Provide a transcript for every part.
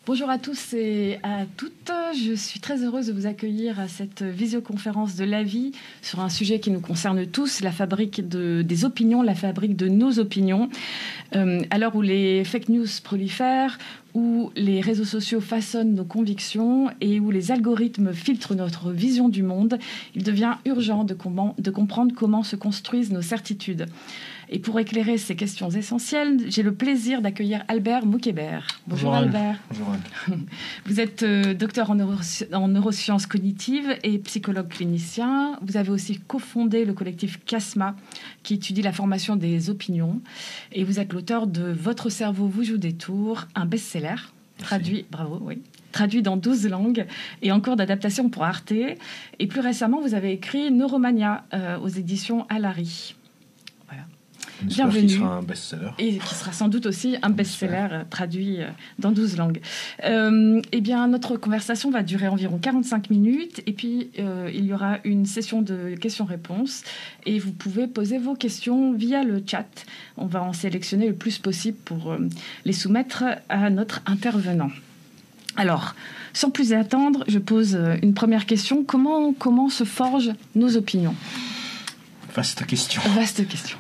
Bonjour à tous et à toutes. Je suis très heureuse de vous accueillir à cette visioconférence de la vie sur un sujet qui nous concerne tous, la fabrique des opinions, la fabrique de nos opinions. À l'heure où les fake news prolifèrent, où les réseaux sociaux façonnent nos convictions et où les algorithmes filtrent notre vision du monde, il devient urgent de comprendre comment se construisent nos certitudes. Et pour éclairer ces questions essentielles, j'ai le plaisir d'accueillir Albert Moukébert. Bonjour Albert. Bonjour Anne. Vous êtes docteur en neurosciences cognitives et psychologue clinicien. Vous avez aussi cofondé le collectif CASMA, qui étudie la formation des opinions. Et vous êtes l'auteur de Votre cerveau vous joue des tours, un best-seller, traduit dans 12 langues et en cours d'adaptation pour Arte. Et plus récemment, vous avez écrit Neuromania aux éditions Alary. Bienvenue. Qui sera un best-seller. Et qui sera sans doute aussi un best-seller traduit dans 12 langues. Eh bien, notre conversation va durer environ 45 minutes. Et puis, il y aura une session de questions-réponses. Et vous pouvez poser vos questions via le chat. On va en sélectionner le plus possible pour les soumettre à notre intervenant. Alors, sans plus attendre, je pose une première question. Comment se forgent nos opinions ? Vaste question. Vaste question.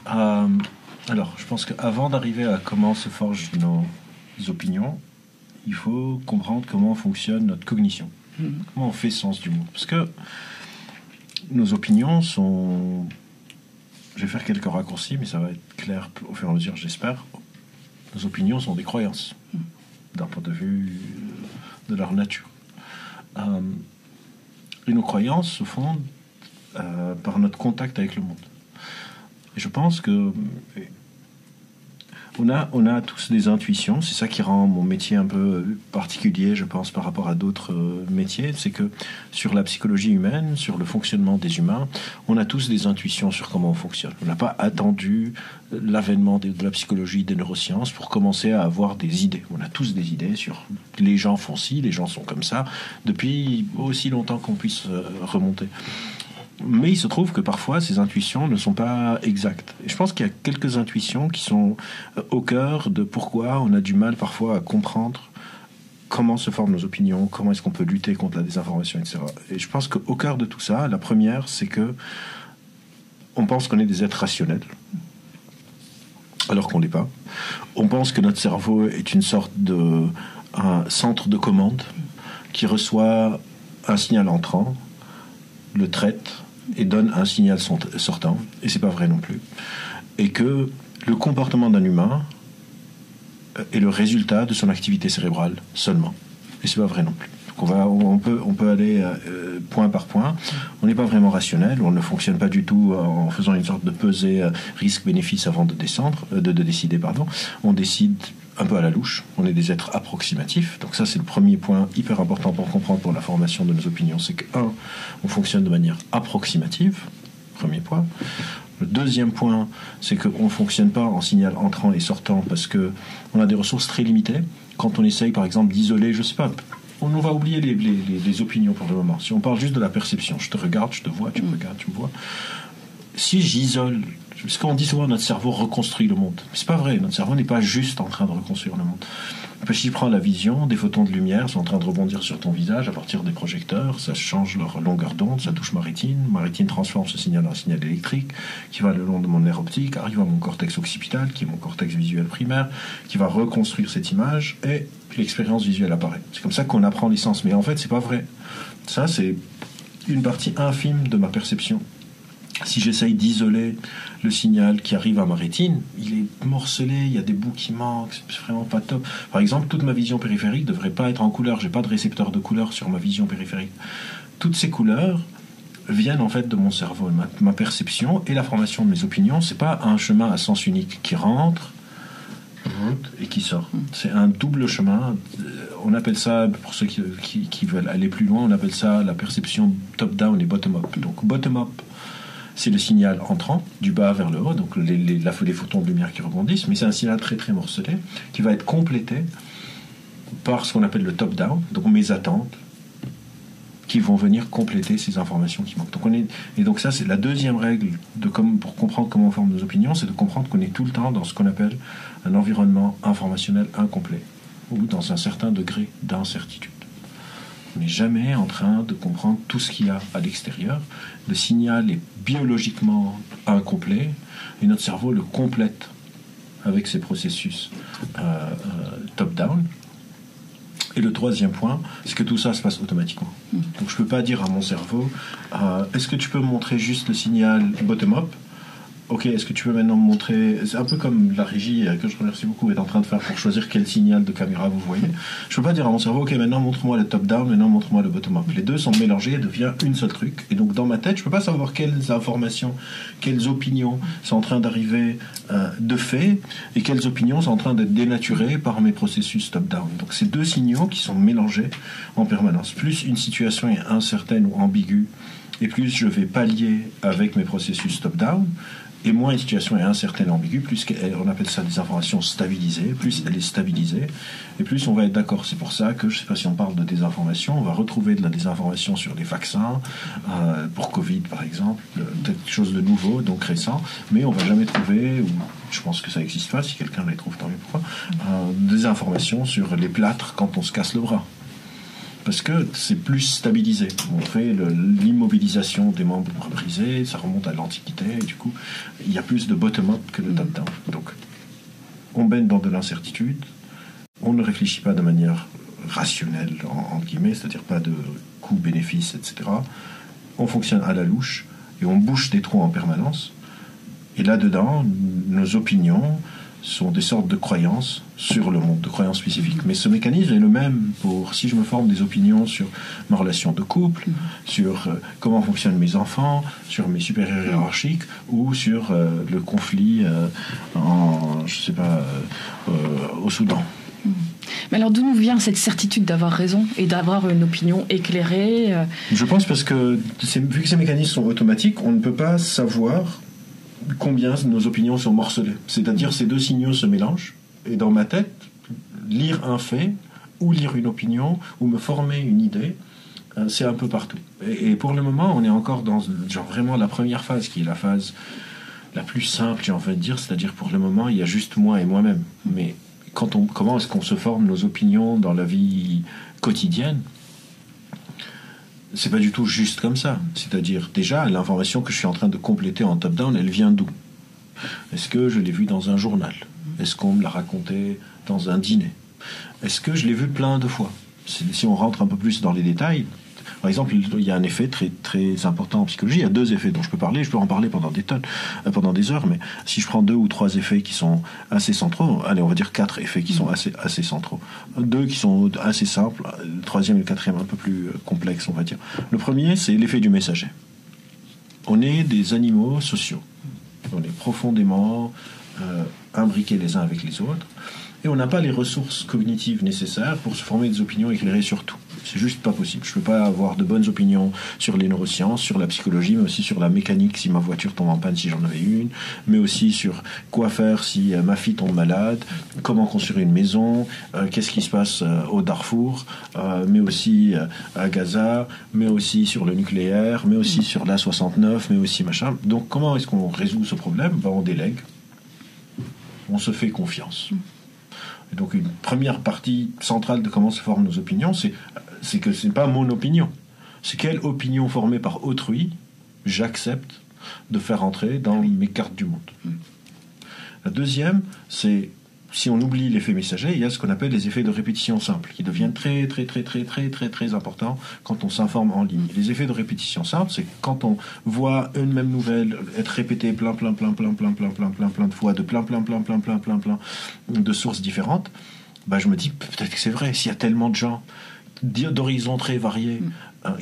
Alors, je pense qu'avant d'arriver à comment se forgent nos opinions, il faut comprendre comment fonctionne notre cognition. Comment on fait sens du monde. Parce que nos opinions sont... Je vais faire quelques raccourcis, mais ça va être clair au fur et à mesure, j'espère. Nos opinions sont des croyances, d'un point de vue de leur nature. Et nos croyances se fondent par notre contact avec le monde. Et je pense que on a tous des intuitions. C'est ça qui rend mon métier un peu particulier, je pense, par rapport à d'autres métiers. C'est que sur la psychologie humaine, sur le fonctionnement des humains, on a tous des intuitions sur comment on fonctionne. On n'a pas attendu l'avènement de la psychologie, des neurosciences pour commencer à avoir des idées. On a tous des idées sur les gens font ci, les gens sont comme ça, depuis aussi longtemps qu'on puisse remonter. Mais il se trouve que parfois, ces intuitions ne sont pas exactes. Et je pense qu'il y a quelques intuitions qui sont au cœur de pourquoi on a du mal parfois à comprendre comment se forment nos opinions, comment est-ce qu'on peut lutter contre la désinformation, etc. Et je pense qu'au cœur de tout ça, la première, c'est que on pense qu'on est des êtres rationnels, alors qu'on ne l'est pas. On pense que notre cerveau est une sorte de un centre de commande qui reçoit un signal entrant, le traite et donne un signal sortant, et c'est pas vrai non plus. Et que le comportement d'un humain est le résultat de son activité cérébrale seulement, et c'est pas vrai non plus. Donc on peut aller point par point. On n'est pas vraiment rationnel, on ne fonctionne pas du tout en faisant une sorte de pesée risque-bénéfice avant de décider. On décide un peu à la louche, on est des êtres approximatifs. Donc ça, c'est le premier point hyper important pour comprendre pour la formation de nos opinions. C'est que, on fonctionne de manière approximative, premier point. Le deuxième point, c'est qu'on ne fonctionne pas en signal entrant et sortant parce qu'on a des ressources très limitées. Quand on essaye, par exemple, d'isoler, je sais pas, on va oublier les opinions pour le moment. Si on parle juste de la perception, je te regarde, je te vois, tu me regardes, tu me vois. Si j'isole... Parce qu'on dit souvent que notre cerveau reconstruit le monde. Mais c'est pas vrai, notre cerveau n'est pas juste en train de reconstruire le monde. Parce que si je prends la vision, des photons de lumière sont en train de rebondir sur ton visage à partir des projecteurs, ça change leur longueur d'onde, ça touche ma rétine transforme ce signal en signal électrique, qui va le long de mon nerf optique, arrive à mon cortex occipital, qui est mon cortex visuel primaire, qui va reconstruire cette image, et l'expérience visuelle apparaît. C'est comme ça qu'on apprend les sens. Mais en fait, c'est pas vrai. Ça, c'est une partie infime de ma perception. Si j'essaye d'isoler le signal qui arrive à ma rétine, il est morcelé, il y a des bouts qui manquent, c'est vraiment pas top. Par exemple, toute ma vision périphérique ne devrait pas être en couleur, j'ai pas de récepteur de couleur sur ma vision périphérique. Toutes ces couleurs viennent en fait de mon cerveau. Ma perception et la formation de mes opinions, c'est pas un chemin à sens unique qui rentre et qui sort. C'est un double chemin. On appelle ça, pour ceux qui veulent aller plus loin, on appelle ça la perception top-down et bottom-up. Donc bottom-up, c'est le signal entrant, du bas vers le haut, donc les photons de lumière qui rebondissent, mais c'est un signal très très morcelé, qui va être complété par ce qu'on appelle le top-down, donc mes attentes, qui vont venir compléter ces informations qui manquent. Et donc ça, c'est la deuxième règle pour comprendre comment on forme nos opinions, c'est de comprendre qu'on est tout le temps dans ce qu'on appelle un environnement informationnel incomplet. ou dans un certain degré d'incertitude. On n'est jamais en train de comprendre tout ce qu'il y a à l'extérieur. Le signal est biologiquement incomplet et notre cerveau le complète avec ses processus top-down. Et le troisième point, c'est que tout ça se passe automatiquement. Donc je ne peux pas dire à mon cerveau, est-ce que tu peux me montrer juste le signal bottom-up ? Ok, est-ce que tu peux maintenant me montrer... C'est un peu comme la régie que je remercie beaucoup est en train de faire pour choisir quel signal de caméra vous voyez. Je ne peux pas dire à mon cerveau, ok, maintenant montre-moi le top-down, maintenant montre-moi le bottom-up. Les deux sont mélangés et devient une seule truc. Et donc dans ma tête, je ne peux pas savoir quelles informations, quelles opinions sont en train d'arriver de fait et quelles opinions sont en train d'être dénaturées par mes processus top-down. Donc c'est deux signaux qui sont mélangés en permanence. Plus une situation est incertaine ou ambiguë, et plus je vais pallier avec mes processus top-down, et moins une situation est incertaine et ambiguë, plus on appelle ça des informations stabilisées, plus elle est stabilisée, et plus on va être d'accord. C'est pour ça que, je ne sais pas si on parle de désinformation, on va retrouver de la désinformation sur les vaccins, pour Covid par exemple, quelque chose de nouveau, donc récent, mais on ne va jamais trouver, ou je pense que ça n'existe pas, si quelqu'un les trouve, tant mieux pourquoi, des informations sur les plâtres quand on se casse le bras. Parce que c'est plus stabilisé. On fait l'immobilisation des membres brisés, ça remonte à l'Antiquité, et du coup, il y a plus de bottom-up que de top-down. Donc, on baigne dans de l'incertitude, on ne réfléchit pas de manière rationnelle, entre guillemets, c'est-à-dire pas de coût-bénéfice, etc. On fonctionne à la louche, et on bouche des trous en permanence. Et là-dedans, nos opinions sont des sortes de croyances sur le monde, de croyances spécifiques. Mais ce mécanisme est le même pour si je me forme des opinions sur ma relation de couple, sur comment fonctionnent mes enfants, sur mes supérieurs hiérarchiques, ou sur le conflit au Soudan. Mais alors d'où nous vient cette certitude d'avoir raison et d'avoir une opinion éclairée Je pense parce que, vu que ces mécanismes sont automatiques, on ne peut pas savoir combien nos opinions sont morcelées. C'est-à-dire ces deux signaux se mélangent, et dans ma tête, lire un fait, ou lire une opinion, ou me former une idée, c'est un peu partout. Et pour le moment, on est encore dans vraiment la première phase, qui est la phase la plus simple, j'ai envie de dire, c'est-à-dire pour le moment, il y a juste moi et moi-même. Mais comment est-ce qu'on se forme nos opinions dans la vie quotidienne ? C'est pas du tout juste comme ça. C'est-à-dire, déjà, l'information que je suis en train de compléter en top-down, elle vient d'où ? Est-ce que je l'ai vue dans un journal ? Est-ce qu'on me l'a raconté dans un dîner ? Est-ce que je l'ai vu plein de fois ? Si on rentre un peu plus dans les détails, par exemple, il y a un effet très, très important en psychologie. Il y a deux effets dont je peux parler. Je peux en parler pendant des heures, mais si je prends 2 ou 3 effets qui sont assez centraux, allez, on va dire 4 effets qui sont assez centraux. 2 qui sont assez simples, le troisième et le quatrième un peu plus complexes, on va dire. Le premier, c'est l'effet du messager. On est des animaux sociaux. On est profondément imbriqués les uns avec les autres. Et on n'a pas les ressources cognitives nécessaires pour se former des opinions éclairées sur tout. C'est juste pas possible. Je ne peux pas avoir de bonnes opinions sur les neurosciences, sur la psychologie, mais aussi sur la mécanique si ma voiture tombe en panne, si j'en avais une, mais aussi sur quoi faire si ma fille tombe malade, comment construire une maison, qu'est-ce qui se passe au Darfour, mais aussi à Gaza, mais aussi sur le nucléaire, mais aussi sur l'A69, mais aussi machin. Donc comment est-ce qu'on résout ce problème ? On délègue. On se fait confiance. Et donc une première partie centrale de comment se forment nos opinions, c'est que ce n'est pas mon opinion. C'est quelle opinion formée par autrui j'accepte de faire entrer dans mes cartes du monde. La deuxième, c'est si on oublie l'effet messager, il y a ce qu'on appelle les effets de répétition simple, qui deviennent très, très, très, très, très, très, très importants quand on s'informe en ligne. Les effets de répétition simple, c'est quand on voit une même nouvelle être répétée plein de fois, de plein de sources différentes, je me dis, peut-être que c'est vrai, s'il y a tellement de gens d'horizons très variés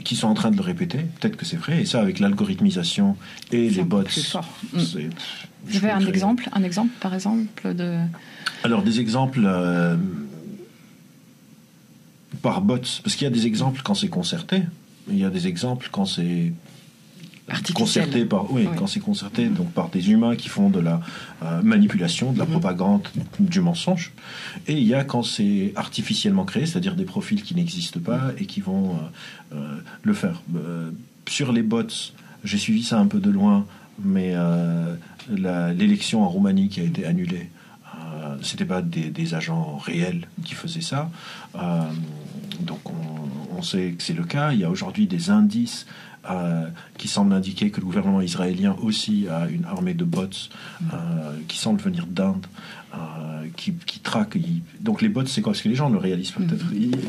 qui sont en train de le répéter, peut-être que c'est vrai, et ça, avec l'algorithmisation et les bots, vous avez un exemple, par exemple, de... Alors, des exemples par bots, parce qu'il y a des exemples quand c'est concerté, il y a des exemples quand c'est concerté quand c'est concerté donc par des humains qui font de la manipulation, de la propagande, du mensonge, et il y a quand c'est artificiellement créé, c'est-à-dire des profils qui n'existent pas et qui vont le faire. Sur les bots, j'ai suivi ça un peu de loin, mais l'élection en Roumanie qui a été annulée C'était pas des agents réels qui faisaient ça. Donc on sait que c'est le cas. Il y a aujourd'hui des indices qui semblent indiquer que le gouvernement israélien aussi a une armée de bots qui semblent venir d'Inde, qui traquent. Donc les bots, c'est quoi? Parce que les gens ne le réalisent pas peut-être.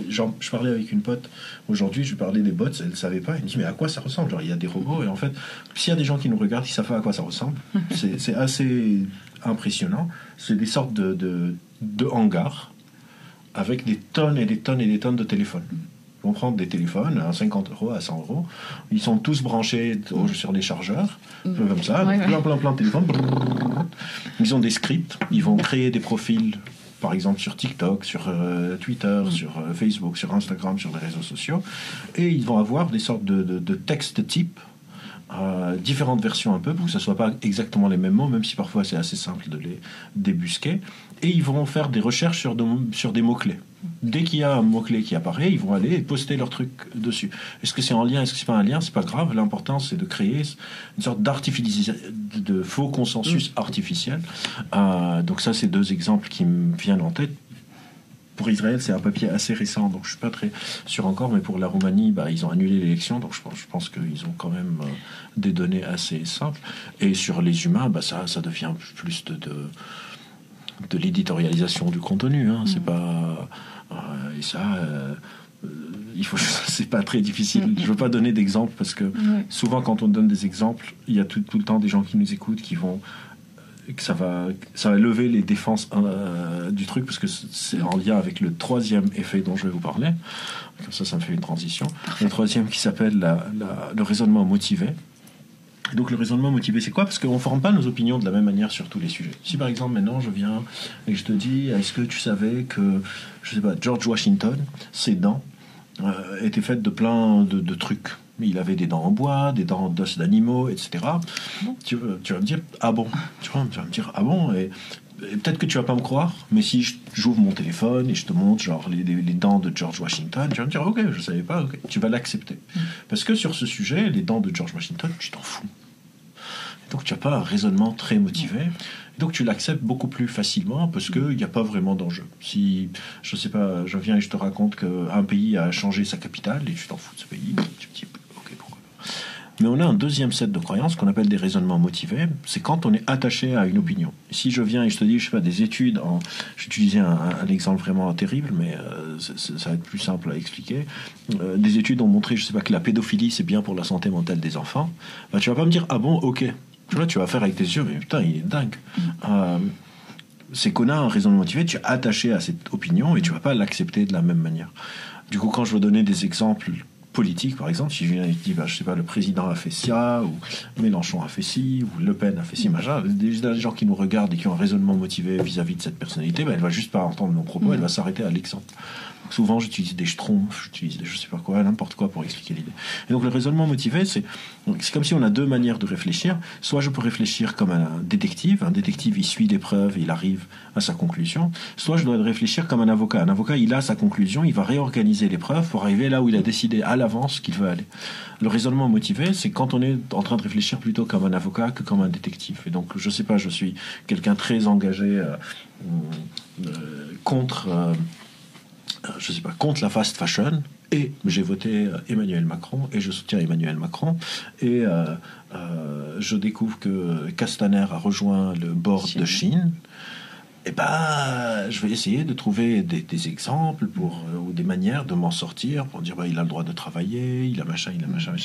Je parlais avec une pote aujourd'hui, je lui parlais des bots, elle ne savait pas. Elle me dit mais à quoi ça ressemble? Genre il y a des robots et en fait, s'il y a des gens qui nous regardent, ils savent pas à quoi ça ressemble. C'est assez impressionnant. C'est des sortes de hangars avec des tonnes et des tonnes et des tonnes de téléphones. On prend des téléphones à 50 €, à 100 €. Ils sont tous branchés sur des chargeurs, comme ça, plein de téléphones. Ils ont des scripts. Ils vont créer des profils, par exemple sur TikTok, sur Twitter, sur Facebook, sur Instagram, sur les réseaux sociaux. Et ils vont avoir des sortes de textes types, différentes versions un peu, pour que ce ne soit pas exactement les mêmes mots, même si parfois c'est assez simple de les débusquer. Et ils vont faire des recherches sur des mots-clés. Dès qu'il y a un mot-clé qui apparaît, ils vont aller et poster leur truc dessus. Est-ce que c'est en lien, est-ce que c'est pas un lien? C'est pas grave. L'important, c'est de créer une sorte de faux consensus artificiel. Donc ça, c'est deux exemples qui me viennent en tête. Pour Israël, c'est un papier assez récent, donc je suis pas très sûr encore, mais pour la Roumanie, ils ont annulé l'élection, donc je pense qu'ils ont quand même des données assez simples. Et sur les humains, ça devient plus de l'éditorialisation du contenu, hein. C'est pas et ça c'est pas très difficile. Je veux pas donner d'exemples parce que souvent quand on donne des exemples, il y a tout le temps des gens qui nous écoutent qui vont que ça va lever les défenses du truc, parce que c'est en lien avec le troisième effet dont je vais vous parler. Comme ça me fait une transition. Le troisième qui s'appelle le raisonnement motivé. Et donc le raisonnement motivé, c'est quoi? Parce qu'on ne forme pas nos opinions de la même manière sur tous les sujets. Si par exemple maintenant je viens et que je te dis, est-ce que tu savais que, je sais pas, George Washington, ses dents étaient faites de plein de trucs. Il avait des dents en bois, des dents d'os d'animaux, etc. Tu vas me dire, ah bon? Tu vas me dire, ah bon? Et peut-être que tu vas pas me croire, mais si j'ouvre mon téléphone et je te montre genre les dents de George Washington, tu vas me dire, ok, je savais pas, ok. Tu vas l'accepter. Parce que sur ce sujet, les dents de George Washington, tu t'en fous. Et donc tu n'as pas un raisonnement très motivé. Et donc tu l'acceptes beaucoup plus facilement parce qu'il n'y a pas vraiment d'enjeu. Si, je sais pas, je viens et je te raconte qu'un pays a changé sa capitale et tu t'en fous de ce pays, tu te dis, ok, pourquoi pas. Mais on a un deuxième set de croyances qu'on appelle des raisonnements motivés. C'est quand on est attaché à une opinion. Si je viens et je te dis, je sais pas, des études, j'utilisais un exemple vraiment terrible, mais ça va être plus simple à expliquer. Des études ont montré, je sais pas, que la pédophilie c'est bien pour la santé mentale des enfants. Tu vas pas me dire, ah bon, ok. Tu vas faire avec tes yeux, mais putain, il est dingue. C'est qu'on a un raisonnement motivé, tu es attaché à cette opinion et tu vas pas l'accepter de la même manière. Du coup, quand je veux donner des exemples politique, par exemple, si je viens et je dis, je sais pas, le président a fait ça, ou Mélenchon a fait ci, ou Le Pen a fait ci, machin, des gens qui nous regardent et qui ont un raisonnement motivé vis-à-vis de cette personnalité, elle va juste pas entendre nos propos, elle va s'arrêter à l'exemple. Souvent, j'utilise des schtroumpfs, j'utilise des je sais pas quoi, n'importe quoi pour expliquer l'idée. Et donc, le raisonnement motivé, c'est comme si on a deux manières de réfléchir. Soit je peux réfléchir comme un détective. Un détective, il suit des preuves et il arrive à sa conclusion. Soit je dois réfléchir comme un avocat. Un avocat, il a sa conclusion, il va réorganiser les preuves pour arriver là où il a décidé à l'avance qu'il veut aller. Le raisonnement motivé, c'est quand on est en train de réfléchir plutôt comme un avocat que comme un détective. Et donc, je sais pas, je suis quelqu'un très engagé contre la fast fashion, et j'ai voté Emmanuel Macron, et je soutiens Emmanuel Macron, et je découvre que Castaner a rejoint le board de Chine. Et je vais essayer de trouver des exemples ou des manières de m'en sortir pour dire il a le droit de travailler, il a machin.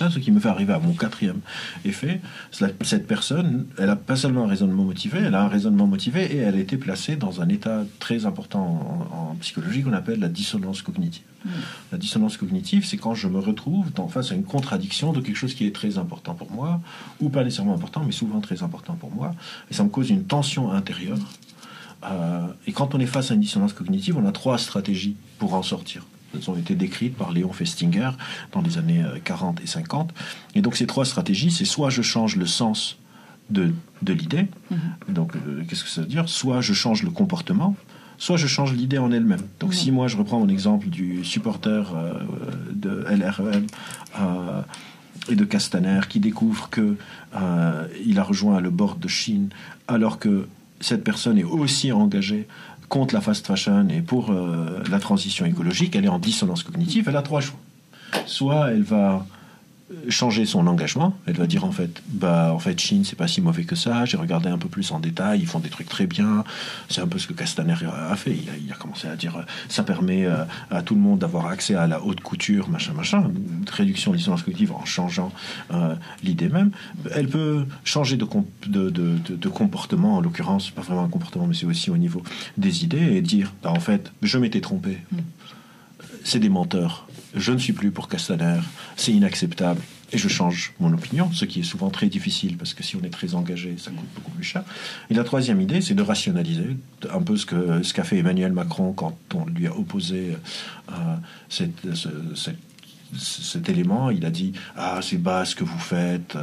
Ce qui me fait arriver à mon quatrième effet. Cette personne, elle a pas seulement un raisonnement motivé, elle a un raisonnement motivé et elle a été placée dans un état très important en psychologie qu'on appelle la dissonance cognitive. La dissonance cognitive, c'est quand je me retrouve face à une contradiction de quelque chose qui est très important pour moi, ou pas nécessairement important, mais souvent très important pour moi, et ça me cause une tension intérieure. Et quand on est face à une dissonance cognitive, on a 3 stratégies pour en sortir. Elles ont été décrites par Léon Festinger dans les années 40 et 50. Et donc ces 3 stratégies, c'est soit je change le sens de l'idée, donc qu'est-ce que ça veut dire? Soit je change le comportement, soit je change l'idée en elle-même. Donc si moi je reprends mon exemple du supporter de LREM et de Castaner qui découvre qu'il a rejoint le board de Chine alors que cette personne est aussi engagée contre la fast fashion et pour la transition écologique, elle est en dissonance cognitive, elle a 3 choix. Soit elle va changer son engagement, elle va dire en fait Chine c'est pas si mauvais que ça, j'ai regardé un peu plus en détail, ils font des trucs très bien, c'est un peu ce que Castaner a fait, il a commencé à dire ça permet à tout le monde d'avoir accès à la haute couture, machin, réduction de dissonance cognitive en changeant l'idée même. Elle peut changer de comportement, en l'occurrence pas vraiment un comportement mais c'est aussi au niveau des idées, et dire en fait je m'étais trompé, c'est des menteurs, je ne suis plus pour Castaner, c'est inacceptable, et je change mon opinion, ce qui est souvent très difficile, parce que si on est très engagé, ça coûte beaucoup plus cher. Et la 3e idée, c'est de rationaliser, un peu ce qu'a fait Emmanuel Macron quand on lui a opposé cet élément. Il a dit c'est bas ce que vous faites,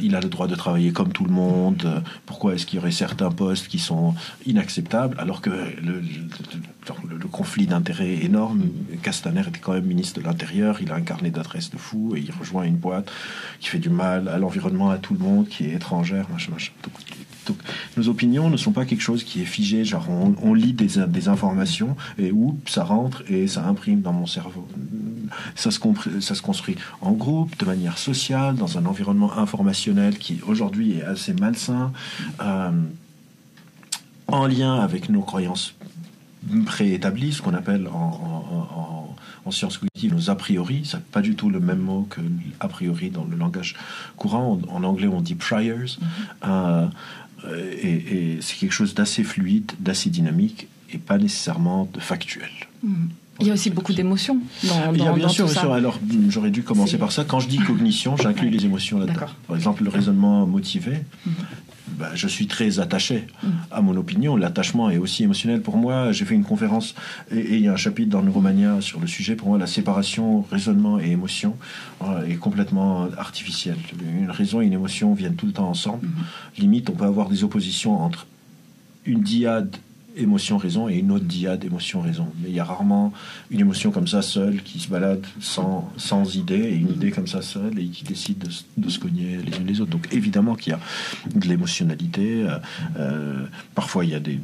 il a le droit de travailler comme tout le monde, pourquoi est-ce qu'il y aurait certains postes qui sont inacceptables, alors que le conflit d'intérêts est énorme. Castaner était quand même ministre de l'Intérieur, il a un carnet d'adresses de fou et il rejoint une boîte qui fait du mal à l'environnement, à tout le monde, qui est étrangère, machin. Donc, nos opinions ne sont pas quelque chose qui est figé, genre on lit des informations et ça rentre et ça imprime dans mon cerveau. Ça se construit en groupe, de manière sociale, dans un environnement informationnel qui aujourd'hui est assez malsain, en lien avec nos croyances préétablies, ce qu'on appelle en sciences cognitives nos a priori. C'est pas du tout le même mot que a priori dans le langage courant. En anglais on dit priors. Et c'est quelque chose d'assez fluide, d'assez dynamique et pas nécessairement de factuel. Il y a aussi beaucoup d'émotions dans Il y a bien dans sûr, tout ça. alors j'aurais dû commencer par ça. Quand je dis cognition, j'inclus les émotions là-dedans. D'accord. Par exemple, le raisonnement motivé, je suis très attaché à mon opinion. L'attachement est aussi émotionnel pour moi. J'ai fait une conférence et il y a un chapitre dans Neuromania sur le sujet. Pour moi, la séparation raisonnement et émotion est complètement artificielle. Une raison et une émotion viennent tout le temps ensemble. Limite, on peut avoir des oppositions entre une dyade émotion-raison et une autre dyade émotion-raison. Mais il y a rarement une émotion comme ça seule qui se balade sans idée, et une idée comme ça seule et qui décide de se cogner les unes les autres. Donc évidemment qu'il y a de l'émotionnalité. Parfois il y a des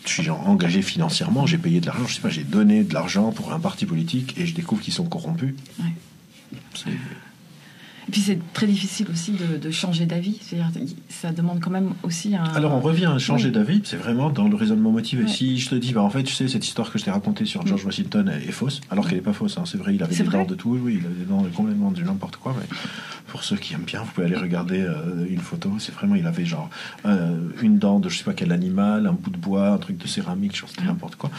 je suis engagé financièrement, j'ai payé de l'argent, je sais pas, j'ai donné de l'argent pour un parti politique et je découvre qu'ils sont corrompus. Ouais. Et puis c'est très difficile aussi de changer d'avis. C'est-à-dire, ça demande quand même aussi un... Alors on revient à changer d'avis, c'est vraiment dans le raisonnement motivé. Si je te dis, en fait, tu sais, cette histoire que je t'ai racontée sur George Washington est fausse, alors qu'elle n'est pas fausse, c'est vrai, il avait des dents de tout, il avait des dents complètement de n'importe quoi, mais pour ceux qui aiment bien, vous pouvez aller regarder une photo, c'est vraiment, il avait genre une dent de je sais pas quel animal, un bout de bois, un truc de céramique, je sais n'importe quoi.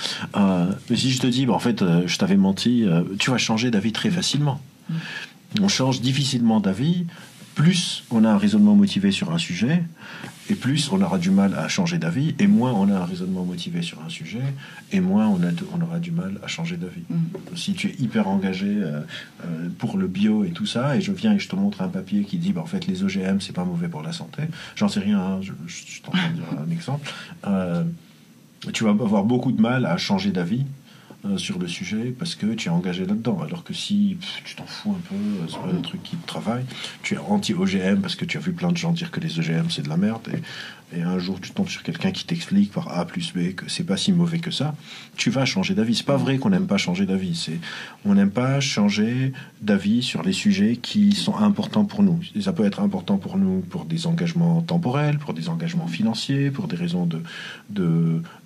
Mais si je te dis, en fait, je t'avais menti, tu vas changer d'avis très facilement. On change difficilement d'avis, plus on a un raisonnement motivé sur un sujet, et plus on aura du mal à changer d'avis, et moins on a un raisonnement motivé sur un sujet, et moins on aura du mal à changer d'avis. Si tu es hyper engagé pour le bio et tout ça, et je viens et je te montre un papier qui dit en fait les OGM c'est pas mauvais pour la santé, j'en sais rien, je suis en train de dire un exemple, tu vas avoir beaucoup de mal à changer d'avis sur le sujet parce que tu es engagé là-dedans, alors que si tu t'en fous un peu, c'est pas le truc qui te travaille, tu es anti-OGM parce que tu as vu plein de gens dire que les OGM c'est de la merde, et un jour tu tombes sur quelqu'un qui t'explique par A plus B que c'est pas si mauvais que ça, tu vas changer d'avis. C'est pas vrai qu'on n'aime pas changer d'avis, on n'aime pas changer d'avis sur les sujets qui sont importants pour nous. Et ça peut être important pour nous pour des engagements temporels, pour des engagements financiers, pour des raisons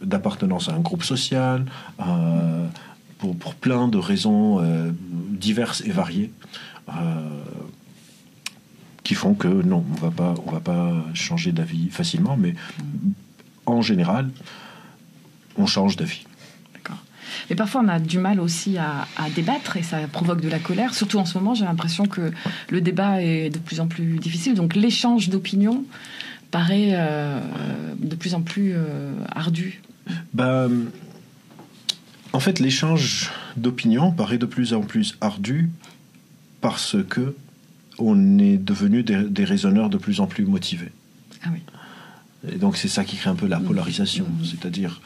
d'appartenance à un groupe social, pour plein de raisons diverses et variées qui font que non, on va pas changer d'avis facilement, mais en général, on change d'avis. D'accord. Mais parfois, on a du mal aussi à débattre et ça provoque de la colère. Surtout en ce moment, j'ai l'impression que le débat est de plus en plus difficile. Donc l'échange d'opinions paraît de plus en plus ardu. En fait, l'échange d'opinions paraît de plus en plus ardu parce que on est devenu des raisonneurs de plus en plus motivés. Ah oui. Et donc c'est ça qui crée un peu la polarisation, c'est-à-dire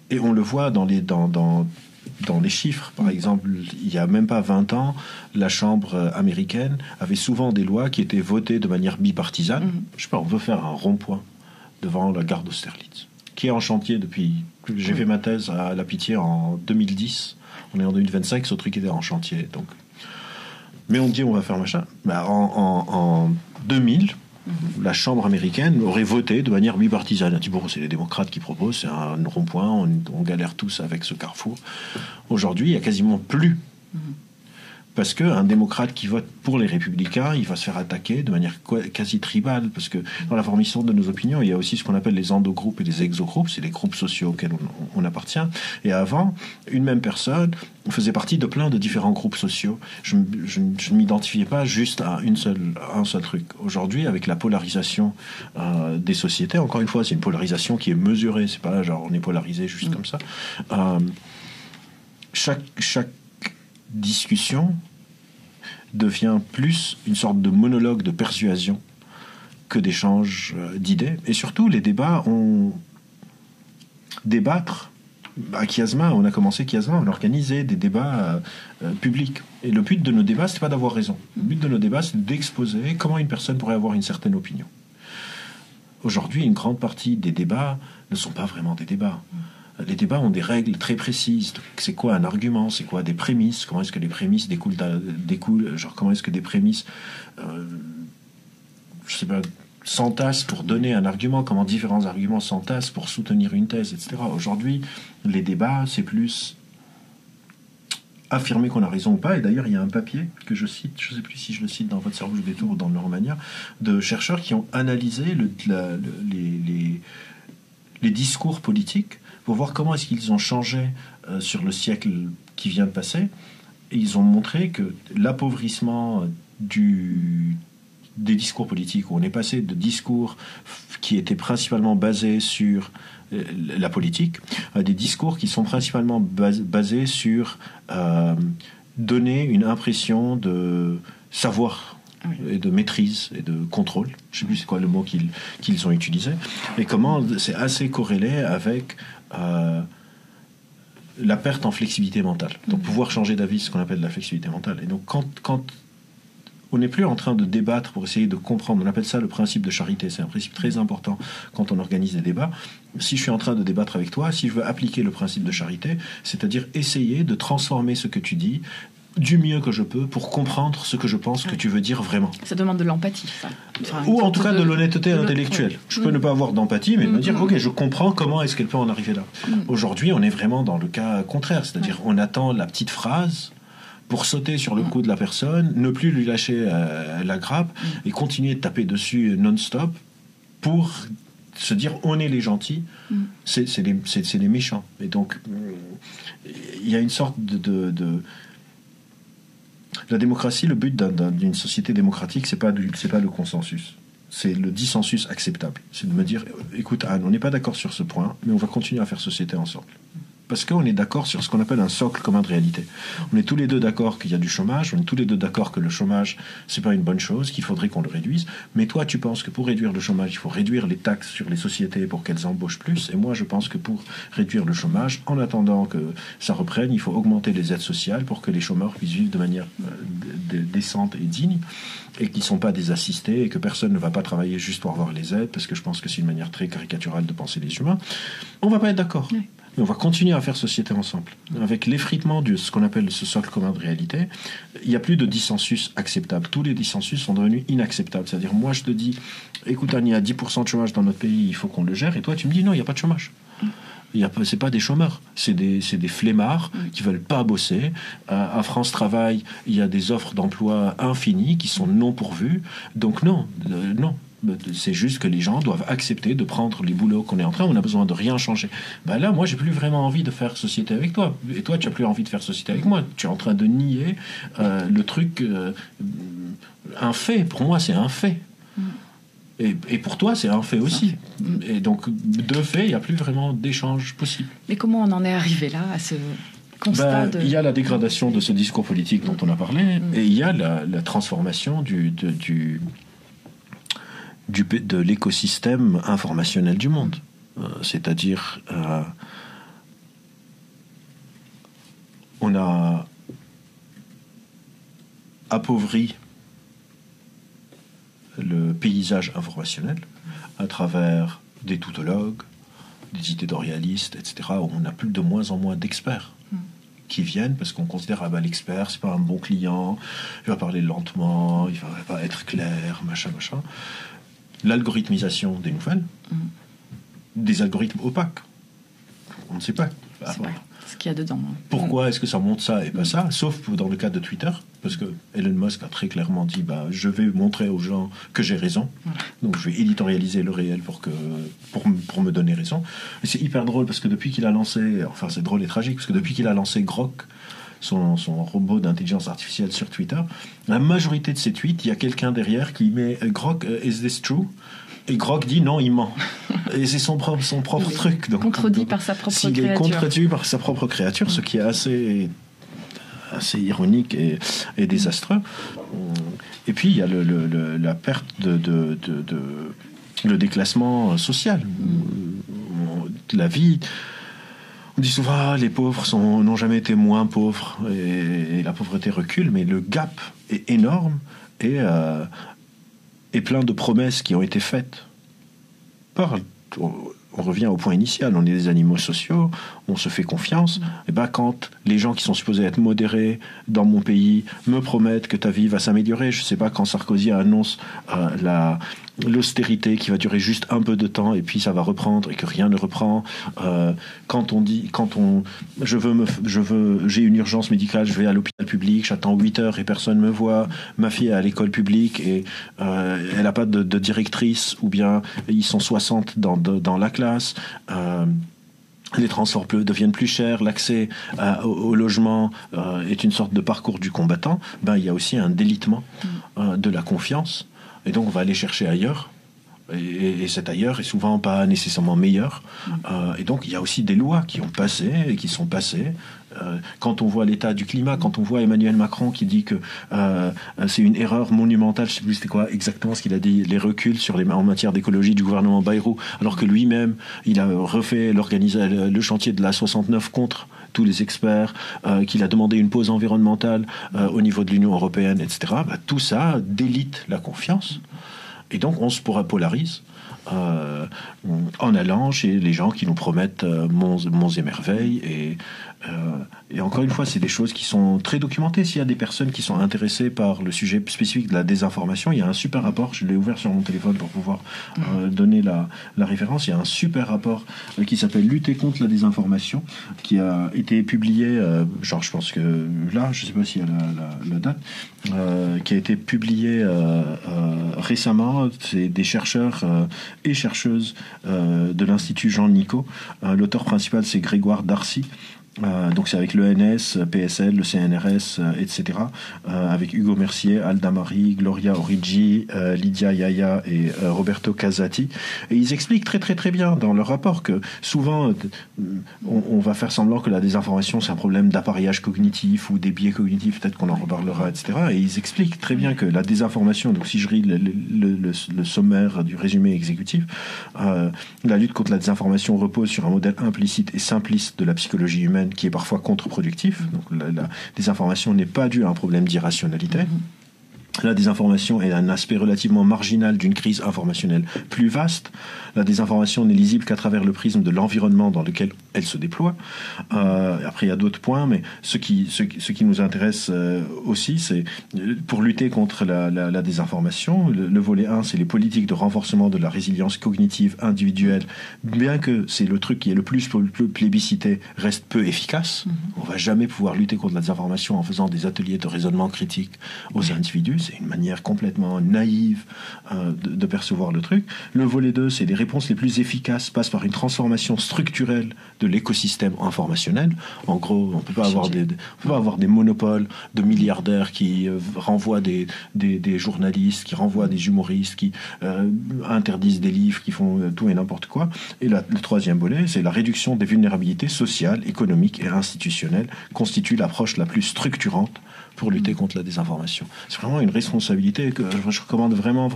et on le voit dans dans les chiffres. Par exemple, il n'y a même pas 20 ans, la Chambre américaine avait souvent des lois qui étaient votées de manière bipartisane. Je sais pas, on veut faire un rond-point devant la gare d'Austerlitz, qui est en chantier depuis... J'ai fait ma thèse à La Pitié en 2010. On est en 2025, ce truc était en chantier. Donc. Mais on dit on va faire machin. En 2000, la Chambre américaine aurait voté de manière bipartisane. On dit bon, c'est les démocrates qui proposent, c'est un rond-point, on galère tous avec ce carrefour. Aujourd'hui, il n'y a quasiment plus. Parce qu'un démocrate qui vote pour les républicains, il va se faire attaquer de manière quasi tribale. Parce que dans la formation de nos opinions, il y a aussi ce qu'on appelle les endogroupes et les exogroupes. C'est les groupes sociaux auxquels on appartient. Et avant, une même personne faisait partie de plein de différents groupes sociaux. Je ne m'identifiais pas juste à un seul truc. Aujourd'hui, avec la polarisation des sociétés, encore une fois, c'est une polarisation qui est mesurée. C'est pas genre on est polarisé juste comme ça. Chaque discussion devient plus une sorte de monologue de persuasion que d'échange d'idées. Et surtout, les débats débattre. À Chiasma, on a commencé Chiasma, on organisait des débats publics. Et le but de nos débats, c'est pas d'avoir raison. Le but de nos débats, c'est d'exposer comment une personne pourrait avoir une certaine opinion. Aujourd'hui, une grande partie des débats ne sont pas vraiment des débats. Les débats ont des règles très précises. C'est quoi un argument? C'est quoi des prémices? Comment est-ce que les prémices découlent? Genre, comment est-ce que des prémices, je sais pas, s'entassent pour donner un argument? Comment différents arguments s'entassent pour soutenir une thèse, etc. Aujourd'hui, les débats, c'est plus affirmer qu'on a raison ou pas. Et d'ailleurs, il y a un papier que je cite, je ne sais plus si je le cite dans Votre cerveau, je détourne ou dans Neuromania, de chercheurs qui ont analysé les discours politiques pour voir comment est-ce qu'ils ont changé sur le siècle qui vient de passer. Et ils ont montré que l'appauvrissement des discours politiques, où on est passé de discours qui étaient principalement basés sur la politique, à des discours qui sont principalement basés sur donner une impression de savoir et de maîtrise et de contrôle. Je ne sais plus c'est quoi le mot qu'ils ont utilisé. Et comment c'est assez corrélé avec la perte en flexibilité mentale. Donc pouvoir changer d'avis, c'est ce qu'on appelle la flexibilité mentale. Et donc quand on n'est plus en train de débattre pour essayer de comprendre, on appelle ça le principe de charité, c'est un principe très important quand on organise des débats. Si je suis en train de débattre avec toi, si je veux appliquer le principe de charité, c'est-à-dire essayer de transformer ce que tu dis du mieux que je peux pour comprendre ce que je pense que tu veux dire vraiment. Ça demande de l'empathie, ça. Ou en tout cas de l'honnêteté intellectuelle. Je peux ne pas avoir d'empathie, mais me dire, ok, je comprends comment est-ce qu'elle peut en arriver là. Aujourd'hui, on est vraiment dans le cas contraire, c'est-à-dire on attend la petite phrase pour sauter sur le cou de la personne, ne plus lui lâcher la grappe et continuer de taper dessus non-stop pour se dire on est les gentils, c'est les méchants. Et donc, il y a une sorte de la démocratie, le but d'une société démocratique, c'est pas le consensus. C'est le dissensus acceptable. C'est de me dire, écoute Anne, on n'est pas d'accord sur ce point, mais on va continuer à faire société ensemble. Parce qu'on est d'accord sur ce qu'on appelle un socle commun de réalité. On est tous les deux d'accord qu'il y a du chômage, on est tous les deux d'accord que le chômage, c'est pas une bonne chose, qu'il faudrait qu'on le réduise. Mais toi, tu penses que pour réduire le chômage, il faut réduire les taxes sur les sociétés pour qu'elles embauchent plus. Et moi, je pense que pour réduire le chômage, en attendant que ça reprenne, il faut augmenter les aides sociales pour que les chômeurs puissent vivre de manière décente et digne, et qu'ils ne sont pas des assistés, et que personne ne va pas travailler juste pour avoir les aides, parce que je pense que c'est une manière très caricaturale de penser les humains. On ne va pas être d'accord. Oui. Mais on va continuer à faire société ensemble. Avec l'effritement de ce qu'on appelle ce socle commun de réalité, il n'y a plus de dissensus acceptable. Tous les dissensus sont devenus inacceptables. C'est-à-dire, moi, je te dis, écoute, Anne, il y a 10% de chômage dans notre pays, il faut qu'on le gère. Et toi, tu me dis, non, il n'y a pas de chômage. C'est pas des chômeurs, c'est des flemmards qui veulent pas bosser. À France Travail, il y a des offres d'emploi infinies qui sont non pourvues. Donc non. C'est juste que les gens doivent accepter de prendre les boulots qu'on est en train. On a besoin de rien changer. Ben là, moi, j'ai plus vraiment envie de faire société avec toi. Et toi, tu as plus envie de faire société avec moi. Tu es en train de nier le truc. Un fait, pour moi, c'est un fait. Et pour toi, c'est un fait aussi. Et donc, de fait, il n'y a plus vraiment d'échange possible. Mais comment on en est arrivé là, à ce constat Il y a la dégradation de ce discours politique dont on a parlé, et il y a la transformation de l'écosystème informationnel du monde. C'est-à-dire... on a appauvri le paysage informationnel à travers des tautologues, des idétorialistes, etc., où on a plus de moins en moins d'experts qui viennent parce qu'on considère l'expert, c'est pas un bon client, il va parler lentement, il va pas être clair, machin. L'algorithmisation des nouvelles, des algorithmes opaques, on ne sait pas. C'est pas ce qu'il y a dedans. Pourquoi est-ce que ça montre ça et pas ça? Sauf dans le cas de Twitter, parce que Elon Musk a très clairement dit je vais montrer aux gens que j'ai raison. Donc je vais éditorialiser le réel pour me donner raison. Et c'est hyper drôle parce que depuis qu'il a lancé, enfin c'est drôle et tragique, parce que depuis qu'il a lancé Grok, son robot d'intelligence artificielle sur Twitter, la majorité de ses tweets, il y a quelqu'un derrière qui met Grok, is this true? Et Grok dit non, il ment. Et c'est son propre truc. Donc, contredit par sa propre créature. S'il est contredit par sa propre créature, ce qui est assez ironique et désastreux. Et puis il y a la perte le déclassement social. La vie. On dit souvent les pauvres n'ont jamais été moins pauvres et la pauvreté recule, mais le gap est énorme et plein de promesses qui ont été faites on revient au point initial, on est des animaux sociaux, on se fait confiance, et quand les gens qui sont supposés être modérés dans mon pays me promettent que ta vie va s'améliorer, je sais pas, quand Sarkozy annonce l'austérité qui va durer juste un peu de temps et puis ça va reprendre et que rien ne reprend, j'ai une urgence médicale, je vais à l'hôpital public, j'attends 8 heures et personne me voit, ma fille est à l'école publique et elle n'a pas de directrice, ou bien ils sont 60 dans la classe, les transports deviennent plus chers, l'accès au logement est une sorte de parcours du combattant, il y a aussi un délitement de la confiance. Et donc on va aller chercher ailleurs, et cet ailleurs est souvent pas nécessairement meilleur. Et donc il y a aussi des lois qui ont passé et qui sont passées. Quand on voit l'état du climat, quand on voit Emmanuel Macron qui dit que c'est une erreur monumentale, je sais plus c'était quoi exactement ce qu'il a dit, les reculs en matière d'écologie du gouvernement Bayrou, alors que lui-même il a refait le chantier de la 69 contre tous les experts, qu'il a demandé une pause environnementale au niveau de l'Union européenne, etc. Tout ça délite la confiance. Et donc on se polarise en allant chez les gens qui nous promettent monts et merveilles. Et encore une fois, c'est des choses qui sont très documentées. S'il y a des personnes qui sont intéressées par le sujet spécifique de la désinformation, il y a un super rapport, je l'ai ouvert sur mon téléphone pour pouvoir donner la référence. Il y a un super rapport qui s'appelle Lutter contre la désinformation, qui a été publié, je pense que là, je ne sais pas s'il y a la date, qui a été publié récemment. C'est des chercheurs et chercheuses de l'Institut Jean Nicot. L'auteur principal, c'est Grégoire Darcy. Donc c'est avec l'ENS, PSL, le CNRS, etc. Avec Hugo Mercier, Alda Marie, Gloria Origi, Lydia Yaya et Roberto Casati. Et ils expliquent très très très bien dans leur rapport que souvent on va faire semblant que la désinformation c'est un problème d'appareillage cognitif ou des biais cognitifs, peut-être qu'on en reparlera, etc. Et ils expliquent très bien que la désinformation, donc si je lis le sommaire du résumé exécutif, la lutte contre la désinformation repose sur un modèle implicite et simpliste de la psychologie humaine qui est parfois contre-productif. Donc la désinformation n'est pas due à un problème d'irrationalité. La désinformation est un aspect relativement marginal d'une crise informationnelle plus vaste. La désinformation n'est lisible qu'à travers le prisme de l'environnement dans lequel elle se déploie. Après, il y a d'autres points, mais ce qui nous intéresse aussi, c'est pour lutter contre la désinformation. Le volet 1, c'est les politiques de renforcement de la résilience cognitive individuelle. Bien que c'est le truc qui est le plus plébiscité, reste peu efficace. On ne va jamais pouvoir lutter contre la désinformation en faisant des ateliers de raisonnement critique aux individus. C'est une manière complètement naïve de percevoir le truc. Le volet 2, c'est les réponses les plus efficaces passent par une transformation structurelle de l'écosystème informationnel. En gros, on ne peut pas avoir des monopoles de milliardaires qui renvoient des journalistes, qui renvoient des humoristes, qui interdisent des livres, qui font tout et n'importe quoi. Et le troisième volet, c'est la réduction des vulnérabilités sociales, économiques et institutionnelles constitue l'approche la plus structurante pour lutter contre la désinformation. C'est vraiment une responsabilité que je recommande vraiment.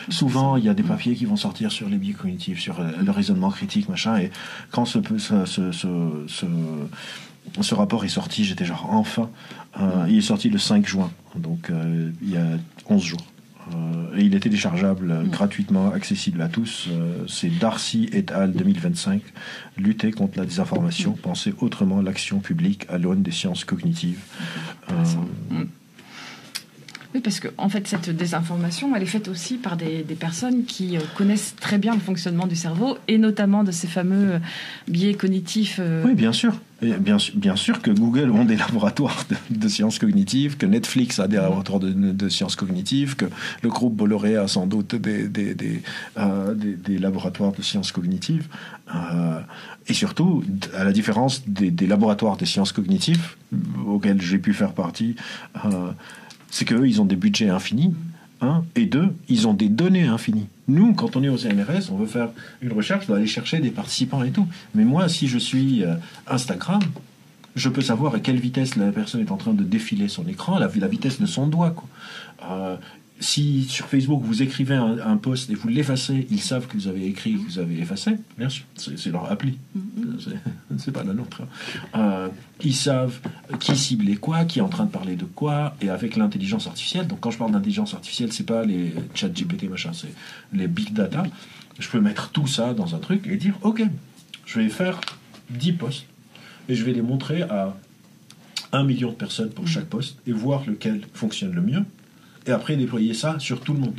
Souvent, il y a des papiers qui vont sortir sur les biais cognitifs, sur le raisonnement critique, machin, et quand ce rapport est sorti, j'étais genre enfin. Il est sorti le 5 juin, donc il y a 11 jours. Et il est téléchargeable gratuitement, accessible à tous. C'est Darcy et al. 2025. Lutter contre la désinformation, penser autrement l'action publique à l'aune des sciences cognitives. Oui, parce que en fait, cette désinformation, elle est faite aussi par des personnes qui connaissent très bien le fonctionnement du cerveau, et notamment de ces fameux biais cognitifs. Oui, bien sûr. Et bien sûr que Google ont des laboratoires de sciences cognitives, que Netflix a des laboratoires de sciences cognitives, que le groupe Bolloré a sans doute des laboratoires de sciences cognitives. Et surtout, à la différence des laboratoires de sciences cognitives, auxquels j'ai pu faire partie, c'est qu'eux, ils ont des budgets infinis, et deux, ils ont des données infinies. Nous, quand on est au CNRS, on veut faire une recherche, on doit aller chercher des participants et tout. Mais moi, si je suis Instagram, je peux savoir à quelle vitesse la personne est en train de défiler son écran, la vitesse de son doigt, quoi. Si sur Facebook vous écrivez un post et vous l'effacez, ils savent que vous avez écrit, que vous avez effacé. Bien sûr, c'est leur appli. C'est pas la nôtre. Ils savent qui ciblait quoi, qui est en train de parler de quoi, et avec l'intelligence artificielle. Donc quand je parle d'intelligence artificielle, c'est pas les chat GPT machin, c'est les big data. Je peux mettre tout ça dans un truc et dire ok, je vais faire 10 posts et je vais les montrer à 1 million de personnes pour chaque post et voir lequel fonctionne le mieux. Et après déployer ça sur tout le monde.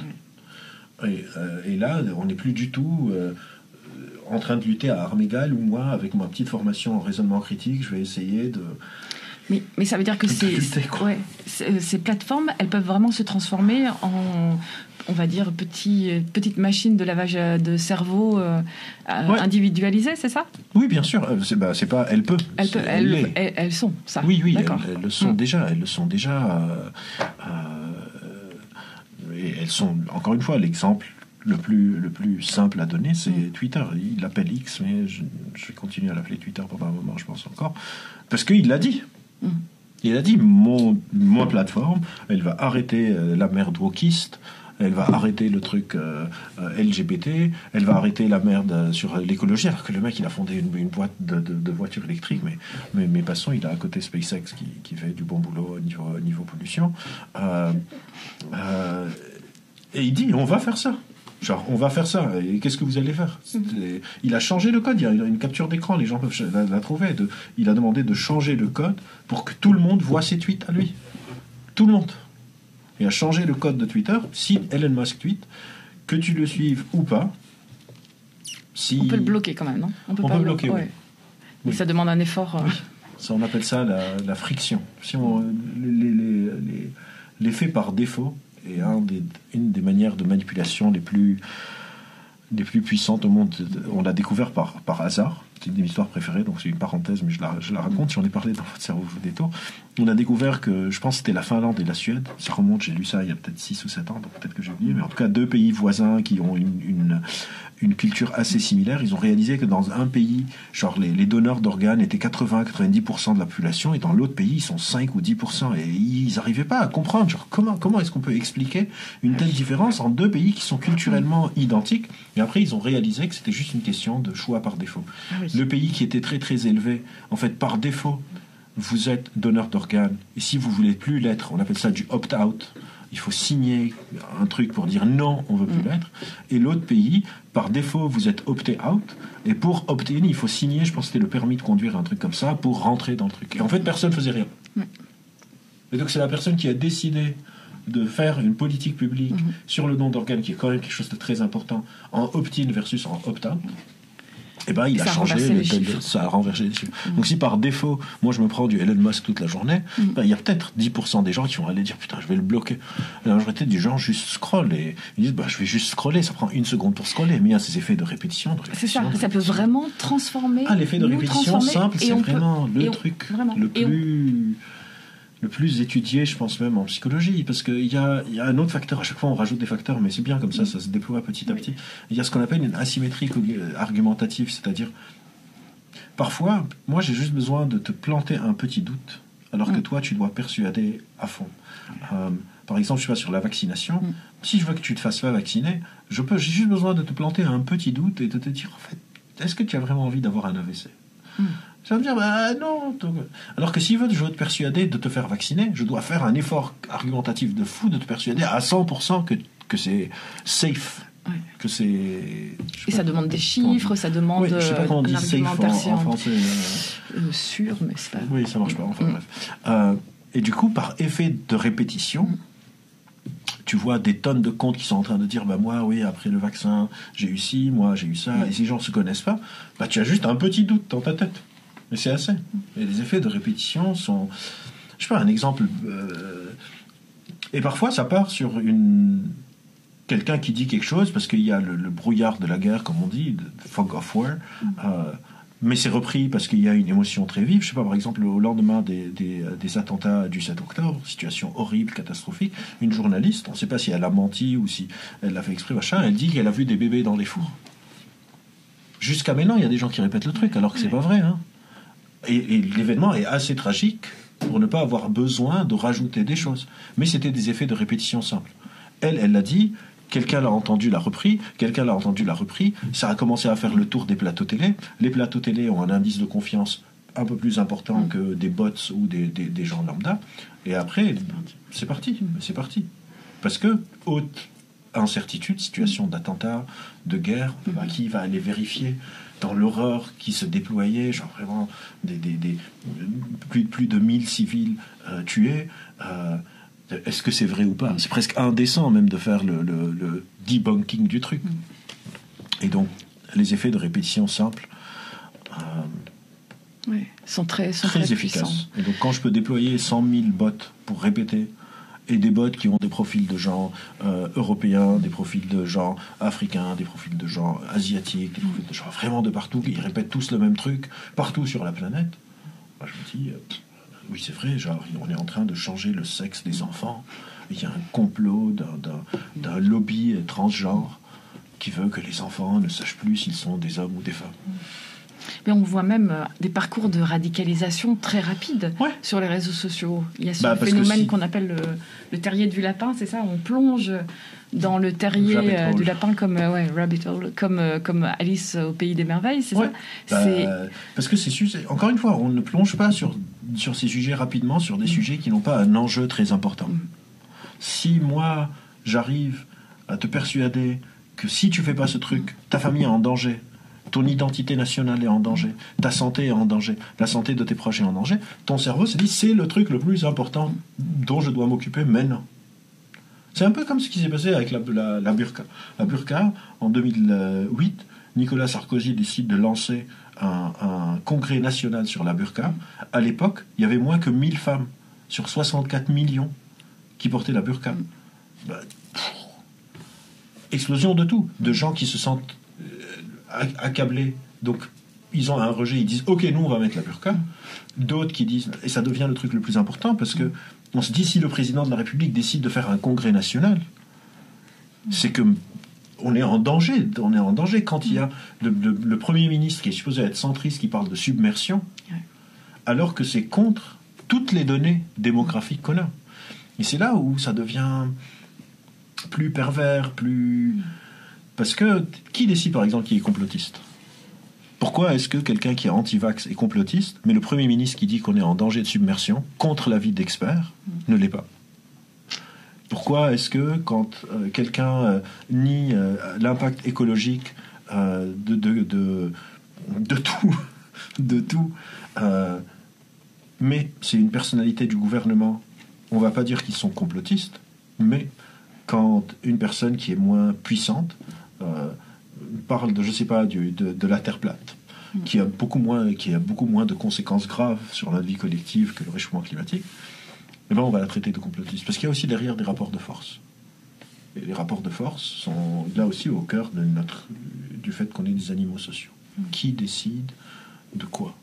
Et là, on n'est plus du tout en train de lutter à armes égales, où moi, avec ma petite formation en raisonnement critique, je vais essayer de... Mais ça veut dire que ces plateformes, elles peuvent vraiment se transformer en, on va dire, petite machine de lavage de cerveau individualisée, c'est ça? Oui, bien sûr. C'est pas elle peut. Elles sont, ça. Oui, elles le sont déjà. Elles le sont déjà. Et elles sont, encore une fois, l'exemple le plus simple à donner, c'est Twitter. Il l'appelle X, mais je vais continuer à l'appeler Twitter pendant un moment, je pense encore. Parce qu'il l'a dit. Il a dit, ma plateforme, elle va arrêter la merde wokiste, elle va arrêter le truc LGBT, elle va arrêter la merde sur l'écologie, alors que le mec, il a fondé une boîte de voitures électriques, mais passons, il a à côté SpaceX qui fait du bon boulot au niveau pollution. Et il dit, on va faire ça. Genre, on va faire ça. Et qu'est-ce que vous allez faire? Il a changé le code. Il y a une capture d'écran. Les gens peuvent la trouver. Il a demandé de changer le code pour que tout le monde voit ses tweets à lui. Tout le monde. Il a changé le code de Twitter. Si Elon Musk tweet, que tu le suives ou pas, on peut le bloquer quand même, non? On peut bloquer, oui. Mais ça demande un effort. Oui. Ça, on appelle ça la friction. Si l'effet par défaut est une des manières de manipulation les plus puissantes au monde. On l'a découvert par hasard. C'est une de mes histoires préférées, donc c'est une parenthèse, mais je la raconte. Si on est parlé dans votre cerveau vous détour, on a découvert que, je pense que c'était la Finlande et la Suède. Ça remonte, j'ai lu ça il y a peut-être 6 ou 7 ans, donc peut-être que j'ai oublié, mais en tout cas 2 pays voisins qui ont une culture assez similaire. Ils ont réalisé que dans un pays, genre les donneurs d'organes étaient 80-90% de la population, et dans l'autre pays, ils sont 5 ou 10%. Et ils n'arrivaient pas à comprendre, genre, comment est-ce qu'on peut expliquer une telle différence en 2 pays qui sont culturellement identiques. Et après, ils ont réalisé que c'était juste une question de choix par défaut. Oui. Le pays qui était très très élevé, en fait, par défaut, vous êtes donneur d'organes. Et si vous ne voulez plus l'être, on appelle ça du opt-out. Il faut signer un truc pour dire non, on ne veut plus l'être. Et l'autre pays, par défaut, vous êtes opté-out. Et pour opt-in, il faut signer, je pense que c'était le permis de conduire, un truc comme ça, pour rentrer dans le truc. Et en fait, personne ne faisait rien. Et donc, c'est la personne qui a décidé de faire une politique publique sur le don d'organes, qui est quand même quelque chose de très important, en opt-in versus en opt-out. Eh ben, il a changé, ça a renversé les chiffres. Donc si par défaut, moi je me prends du Elon Musk toute la journée, il y a peut-être 10% des gens qui vont aller dire putain, je vais le bloquer. La majorité du gens juste scroll et ils disent je vais juste scroller, ça prend 1 seconde pour scroller, mais il y a ces effets de répétition. C'est ça, ça peut vraiment transformer. L'effet de répétition simple, c'est vraiment le truc le plus étudié, je pense même en psychologie, parce qu'il y a un autre facteur, à chaque fois on rajoute des facteurs, mais c'est bien comme ça se déploie petit à petit. Il y a ce qu'on appelle une asymétrie argumentative, c'est-à-dire, parfois, moi j'ai juste besoin de te planter un petit doute, alors que toi tu dois persuader à fond. Par exemple, je sais pas, sur la vaccination, si je veux que tu te fasses pas vacciner, j'ai juste besoin de te planter un petit doute et de te dire, en fait, est-ce que tu as vraiment envie d'avoir un AVC ? Ça veut dire, bah non. Alors que si je veux te persuader de te faire vacciner, je dois faire un effort argumentatif de fou de te persuader à 100% que c'est safe. Ouais. Que c'est... Et ça demande des chiffres, ça demande je sais pas comment on dit safe en français. Sûr, mais c'est pas... Oui, ça marche pas, enfin bref. Et du coup, par effet de répétition, tu vois des tonnes de comptes qui sont en train de dire, bah moi, oui, après le vaccin, j'ai eu ci, moi, j'ai eu ça, et si les gens ne se connaissent pas, bah tu as juste un petit doute dans ta tête. Mais c'est assez. Et les effets de répétition sont... Je sais pas, un exemple... Et parfois, ça part sur quelqu'un qui dit quelque chose, parce qu'il y a le brouillard de la guerre, comme on dit, the fog of war, mais c'est repris parce qu'il y a une émotion très vive. Je sais pas, par exemple, au lendemain des attentats du 7 octobre, situation horrible, catastrophique, une journaliste, on ne sait pas si elle a menti ou si elle l'a fait exprès, machin, elle dit qu'elle a vu des bébés dans les fours. Jusqu'à maintenant, il y a des gens qui répètent le truc, alors que c'est pas vrai. Hein. Et l'événement est assez tragique pour ne pas avoir besoin de rajouter des choses. Mais c'était des effets de répétition simples. Elle l'a dit, quelqu'un l'a entendu, l'a repris, quelqu'un l'a entendu, l'a repris, ça a commencé à faire le tour des plateaux télé. Les plateaux télé ont un indice de confiance un peu plus important que des bots ou des gens lambda. Et après, c'est parti. Parce que, haute incertitude, situation d'attentat, de guerre, qui va aller vérifier dans l'horreur qui se déployait, genre vraiment plus de 1000 civils tués. Est-ce que c'est vrai ou pas? C'est presque indécent même de faire le debunking du truc. Et donc, les effets de répétition simple sont très efficaces. puissants. Et donc, quand je peux déployer 100 000 bots pour répéter, et des bots qui ont des profils de gens européens, des profils de gens africains, des profils de gens asiatiques, des profils de gens vraiment de partout, qui répètent tous le même truc, partout sur la planète, moi, je me dis... oui, c'est vrai, genre, on est en train de changer le sexe des enfants. Il y a un complot d'un lobby transgenre qui veut que les enfants ne sachent plus s'ils sont des hommes ou des femmes. Mais on voit même des parcours de radicalisation très rapides sur les réseaux sociaux. Il y a ce phénomène qu'on appelle le terrier du lapin, c'est ça? On plonge dans le terrier du lapin comme rabbit hole, comme Alice au pays des merveilles, c'est ça? Parce que encore une fois, on ne plonge pas sur ces sujets rapidement, sur des sujets qui n'ont pas un enjeu très important. Si moi, j'arrive à te persuader que si tu fais pas ce truc, ta famille est en danger, ton identité nationale est en danger, ta santé est en danger, la santé de tes proches est en danger, ton cerveau se dit c'est le truc le plus important dont je dois m'occuper maintenant. C'est un peu comme ce qui s'est passé avec la burqa. La burqa, en 2008, Nicolas Sarkozy décide de lancer un congrès national sur la burqa. À l'époque, il y avait moins que 1000 femmes sur 64 millions qui portaient la burqa. Explosion de tout, de gens qui se sentent accablés. Donc, ils ont un rejet, ils disent « Ok, nous, on va mettre la burqa ». D'autres qui disent... Et ça devient le truc le plus important, parce que on se dit, si le président de la République décide de faire un congrès national, c'est que on est en danger. On est en danger quand il y a le Premier ministre qui est supposé être centriste, qui parle de submersion, alors que c'est contre toutes les données démographiques qu'on a. Et c'est là où ça devient plus pervers, plus... Parce que, qui décide par exemple qui est complotiste? Pourquoi est-ce que quelqu'un qui est anti-vax est complotiste, mais le Premier ministre qui dit qu'on est en danger de submersion, contre l'avis d'experts, ne l'est pas? Pourquoi est-ce que quand quelqu'un nie l'impact écologique de tout, mais c'est une personnalité du gouvernement, on ne va pas dire qu'ils sont complotistes, mais quand une personne qui est moins puissante parle de, je sais pas, de la Terre plate, qui a beaucoup moins de conséquences graves sur la vie collective que le réchauffement climatique, eh ben on va la traiter de complotiste. Parce qu'il y a aussi derrière des rapports de force. Et les rapports de force sont là aussi au cœur du fait qu'on est des animaux sociaux. Qui décide de quoi?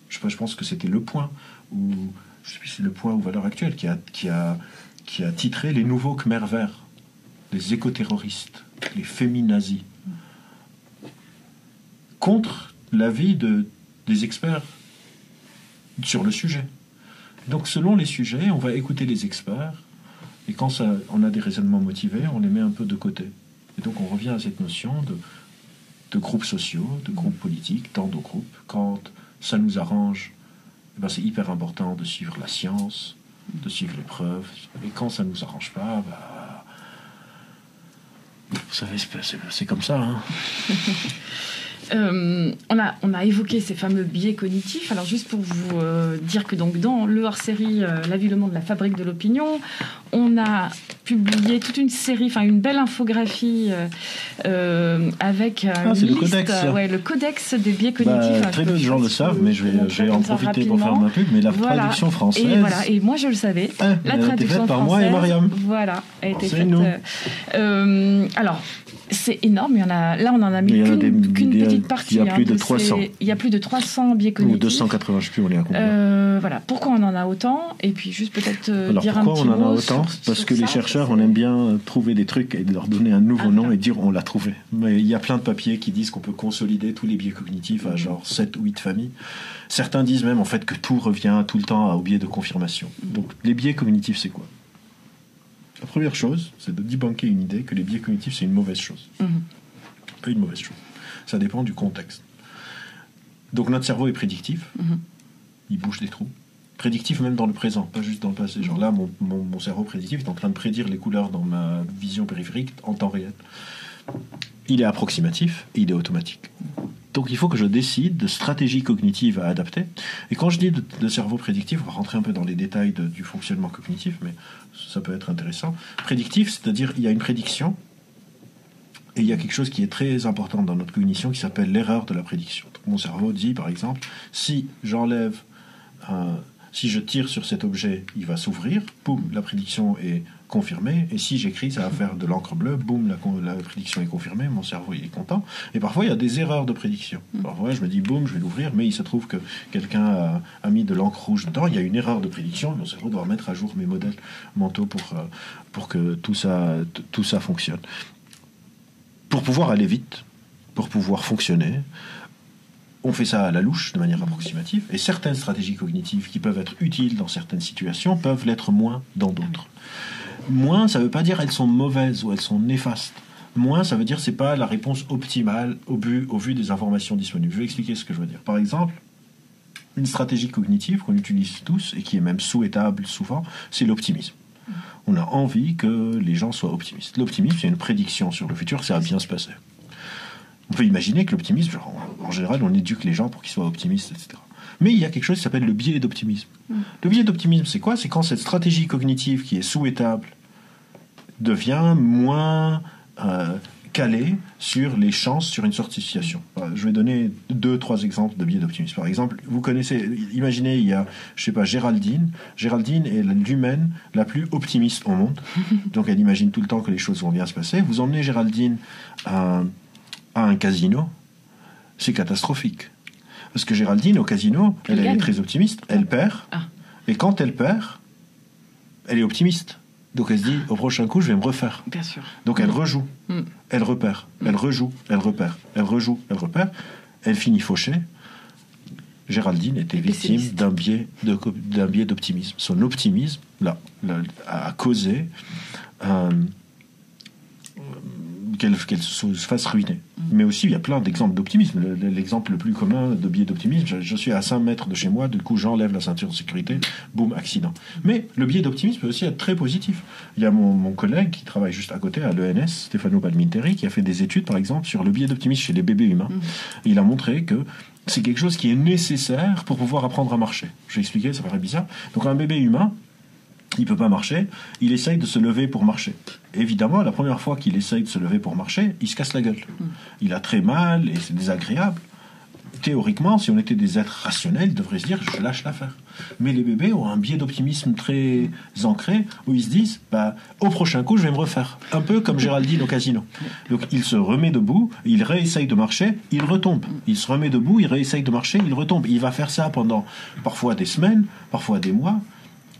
Je pense que c'était le point où, je sais plus si c'est le point ou Valeurs Actuelles qui a titré les nouveaux Khmers verts, les écoterroristes, les féminazis, contre l'avis des experts sur le sujet. Donc selon les sujets, on va écouter les experts, et quand on a des raisonnements motivés, on les met un peu de côté. Et donc on revient à cette notion de groupes sociaux, de groupes politiques, d'endogroupes. Quand ça nous arrange, eh ben, c'est hyper important de suivre la science, de suivre les preuves. Et quand ça ne nous arrange pas, vous savez, c'est comme ça. Hein. On a évoqué ces fameux biais cognitifs. Alors juste pour vous dire que donc dans le hors-série La vie, le monde, la fabrique de l'opinion, on a publié toute une série, enfin une belle infographie avec une c'est liste, le codex des biais cognitifs. Très peu de gens le savent, mais je vais en profiter pour faire ma pub. Mais la traduction française, et moi je le savais. La traduction faite par française, moi et Mariam. Voilà, a été faite. Nous. Alors. C'est énorme. Là, on en a mis qu'une petite partie. Il y a plus de 300. Il y a plus de 300 biais cognitifs. Ou 280, je ne sais plus, on est à combien. Voilà. Pourquoi on en a autant? Et puis juste peut-être dire un petit mot. Pourquoi on en a autant? Parce que les chercheurs, on aime bien trouver des trucs et leur donner un nouveau nom et dire on l'a trouvé. Mais il y a plein de papiers qui disent qu'on peut consolider tous les biais cognitifs à genre 7 ou 8 familles. Certains disent même en fait que tout revient tout le temps au biais de confirmation. Donc les biais cognitifs, c'est quoi? La première chose, c'est de debunker une idée que les biais cognitifs, c'est une mauvaise chose. Pas une mauvaise chose. Ça dépend du contexte. Donc notre cerveau est prédictif. Il bouge des trous. Prédictif même dans le présent, pas juste dans le passé. Genre là, mon cerveau prédictif est en train de prédire les couleurs dans ma vision périphérique en temps réel. Il est approximatif et il est automatique. Donc il faut que je décide de stratégies cognitives à adapter. Et quand je dis de cerveau prédictif, on va rentrer un peu dans les détails du fonctionnement cognitif, mais ça peut être intéressant. Prédictif, c'est-à-dire il y a une prédiction et il y a quelque chose qui est très important dans notre cognition qui s'appelle l'erreur de la prédiction. Donc, mon cerveau dit par exemple, si je tire sur cet objet, il va s'ouvrir, boum, la prédiction est confirmée, et si j'écris, ça va faire de l'encre bleue, boum, la prédiction est confirmée, mon cerveau il est content. Et parfois il y a des erreurs de prédiction. Parfois je me dis, boum, je vais l'ouvrir, mais il se trouve que quelqu'un a mis de l'encre rouge dedans, il y a une erreur de prédiction, et mon cerveau doit mettre à jour mes modèles mentaux pour que tout ça fonctionne. Pour pouvoir aller vite, pour pouvoir fonctionner, on fait ça à la louche, de manière approximative, et certaines stratégies cognitives qui peuvent être utiles dans certaines situations peuvent l'être moins dans d'autres. Moins, ça ne veut pas dire elles sont mauvaises ou elles sont néfastes. Moins, ça veut dire que ce n'est pas la réponse optimale au vu des informations disponibles. Je vais expliquer ce que je veux dire. Par exemple, une stratégie cognitive qu'on utilise tous et qui est même souhaitable souvent, c'est l'optimisme. On a envie que les gens soient optimistes. L'optimisme, c'est une prédiction sur le futur, ça va bien se passer. On peut imaginer que l'optimisme, en général, on éduque les gens pour qu'ils soient optimistes, etc. Mais il y a quelque chose qui s'appelle le biais d'optimisme. Le biais d'optimisme, c'est quoi? C'est quand cette stratégie cognitive qui est souhaitable devient moins calée sur les chances sur une sorte de situation. Je vais donner 2-3 exemples de biais d'optimisme. Par exemple, vous connaissez, imaginez, il y a, je sais pas, Géraldine. Géraldine est l'humaine la plus optimiste au monde. Donc elle imagine tout le temps que les choses vont bien se passer. Vous emmenez Géraldine à un casino, c'est catastrophique. Parce que Géraldine, au casino, elle est très optimiste, elle perd, et quand elle perd, elle est optimiste. Donc elle se dit, au prochain coup, je vais me refaire. Bien sûr. Donc elle rejoue, elle repère, elle rejoue, elle repère, elle rejoue, elle repère, elle finit fauchée. Géraldine était victime d'un biais d'optimisme. Son optimisme a causé qu'elle se fasse ruiner. Mais aussi, il y a plein d'exemples d'optimisme. L'exemple le plus commun de biais d'optimisme, je suis à 5 mètres de chez moi, du coup j'enlève la ceinture de sécurité, boum, accident. Mais le biais d'optimisme peut aussi être très positif. Il y a mon collègue qui travaille juste à côté, à l'ENS, Stefano Palminteri, qui a fait des études, par exemple, sur le biais d'optimisme chez les bébés humains. Il a montré que c'est quelque chose qui est nécessaire pour pouvoir apprendre à marcher. Je vais expliquer, ça paraît bizarre. Donc un bébé humain, il ne peut pas marcher, il essaye de se lever pour marcher. Évidemment, la première fois qu'il essaye de se lever pour marcher, il se casse la gueule. Il a très mal et c'est désagréable. Théoriquement, si on était des êtres rationnels, ils devraient se dire « je lâche l'affaire ». Mais les bébés ont un biais d'optimisme très ancré où ils se disent « au prochain coup, je vais me refaire ». Un peu comme Géraldine au casino. Donc il se remet debout, il réessaye de marcher, il retombe. Il se remet debout, il réessaye de marcher, il retombe. Il va faire ça pendant parfois des semaines, parfois des mois.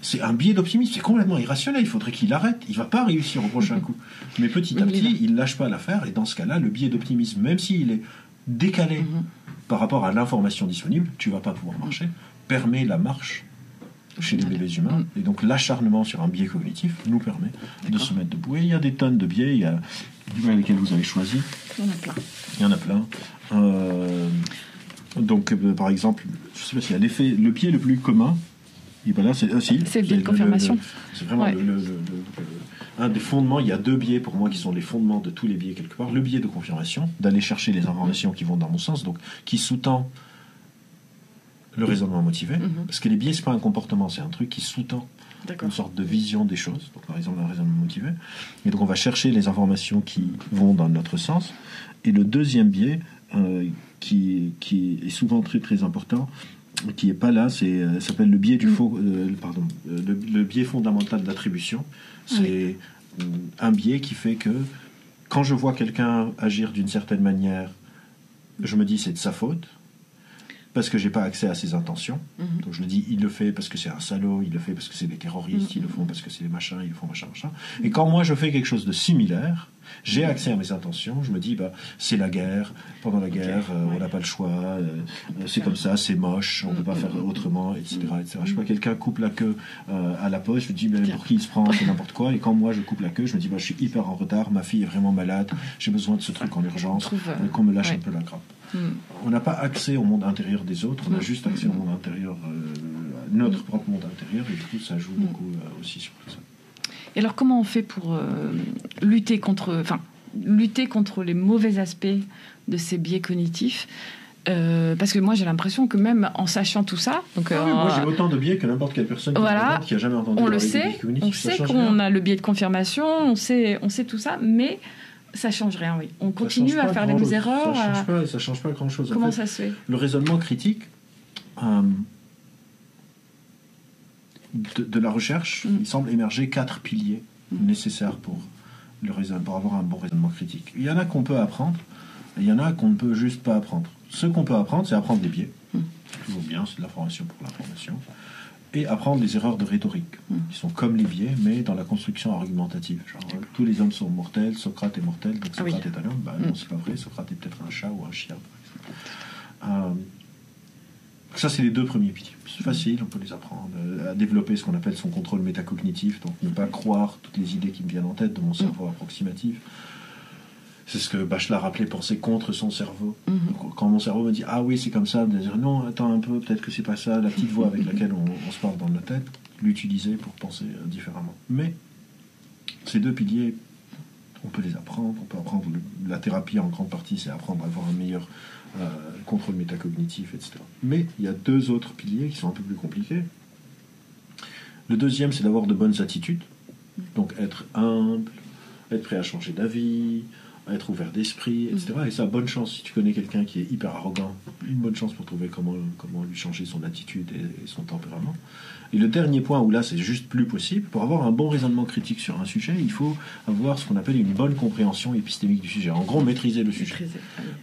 C'est un biais d'optimisme, c'est complètement irrationnel, il faudrait qu'il arrête, il ne va pas réussir au prochain coup. Mais petit à petit, il ne lâche pas l'affaire, et dans ce cas-là, le biais d'optimisme, même s'il est décalé par rapport à l'information disponible, tu ne vas pas pouvoir marcher, permet la marche chez les bébés humains, et donc l'acharnement sur un biais cognitif nous permet de se mettre debout. Et il y a des tonnes de biais, il y a lesquels vous avez choisi. Il y en a plein. Il y en a plein. Donc, par exemple, je sais pas s'il y a l'effet, le biais le plus commun, et ben là, c'est le biais de confirmation. C'est vraiment un des fondements. Il y a 2 biais pour moi qui sont les fondements de tous les biais quelque part. Le biais de confirmation, d'aller chercher les informations qui vont dans mon sens, donc qui sous-tend le raisonnement motivé. Parce que les biais, c'est pas un comportement, c'est un truc qui sous-tend une sorte de vision des choses. Donc, par exemple, un raisonnement motivé. Et donc, on va chercher les informations qui vont dans notre sens. Et le deuxième biais, qui est souvent très très important, qui n'est pas là, s'appelle le biais du le biais fondamental d'attribution. C'est un biais qui fait que quand je vois quelqu'un agir d'une certaine manière, je me dis c'est de sa faute, parce que j'ai pas accès à ses intentions. Donc je me dis, il le fait parce que c'est un salaud, il le fait parce que c'est des terroristes, ils le font parce que c'est des machins, ils le font machin. Et quand moi je fais quelque chose de similaire, j'ai accès à mes intentions, je me dis, c'est la guerre, pendant la guerre, on n'a pas le choix, c'est comme ça, c'est moche, on ne peut pas faire autrement, etc. etc. Je sais pas, quelqu'un coupe la queue à la poste, je me dis, mais pour qui il se prend, c'est n'importe quoi. Et quand moi je coupe la queue, je me dis, je suis hyper en retard, ma fille est vraiment malade, j'ai besoin de ce truc en urgence, qu'on me lâche un peu la grappe. On n'a pas accès au monde intérieur des autres, on a juste accès au monde intérieur, notre propre monde intérieur, et du coup ça joue beaucoup aussi sur tout ça. Et alors comment on fait pour lutter contre les mauvais aspects de ces biais cognitifs, parce que moi j'ai l'impression que même en sachant tout ça, donc moi j'ai autant de biais que n'importe quelle personne qui a jamais entendu parler des biais cognitifs. On sait qu'on a le biais de confirmation, on sait tout ça, mais ça change rien, oui. On continue à faire les mêmes erreurs. Ça change pas grand-chose. Comment ça se fait ? Le raisonnement critique de la recherche, il semble émerger 4 piliers nécessaires pour avoir un bon raisonnement critique. Il y en a qu'on peut apprendre, et il y en a qu'on ne peut juste pas apprendre. Ce qu'on peut apprendre, c'est apprendre des biais. Toujours bien, c'est de l'information pour l'information. Et apprendre des erreurs de rhétorique, qui sont comme les biais, mais dans la construction argumentative. Genre, tous les hommes sont mortels, Socrate est mortel, donc Socrate est un homme. Non, c'est pas vrai, Socrate est peut-être un chat ou un chien, par exemple. Ça, c'est les 2 premiers piliers. C'est facile, on peut les apprendre. À développer ce qu'on appelle son contrôle métacognitif, donc ne pas croire toutes les idées qui me viennent en tête de mon cerveau approximatif. C'est ce que Bachelard appelait penser contre son cerveau. Donc, quand mon cerveau me dit « Ah oui, c'est comme ça », de dire « Non, attends un peu, peut-être que c'est pas ça », la petite voix avec laquelle on se parle dans notre tête, l'utiliser pour penser différemment. Mais ces 2 piliers, on peut les apprendre. On peut apprendre la thérapie en grande partie, c'est apprendre à avoir un meilleur contrôle métacognitif, etc. Mais il y a 2 autres piliers qui sont un peu plus compliqués. Le deuxième, c'est d'avoir de bonnes attitudes. Donc être humble, être prêt à changer d'avis, être ouvert d'esprit, etc. Et ça, bonne chance si tu connais quelqu'un qui est hyper arrogant, une bonne chance pour trouver comment lui changer son attitude et son tempérament. Et le dernier point où là c'est juste plus possible, pour avoir un bon raisonnement critique sur un sujet, il faut avoir ce qu'on appelle une bonne compréhension épistémique du sujet. En gros, maîtriser le sujet.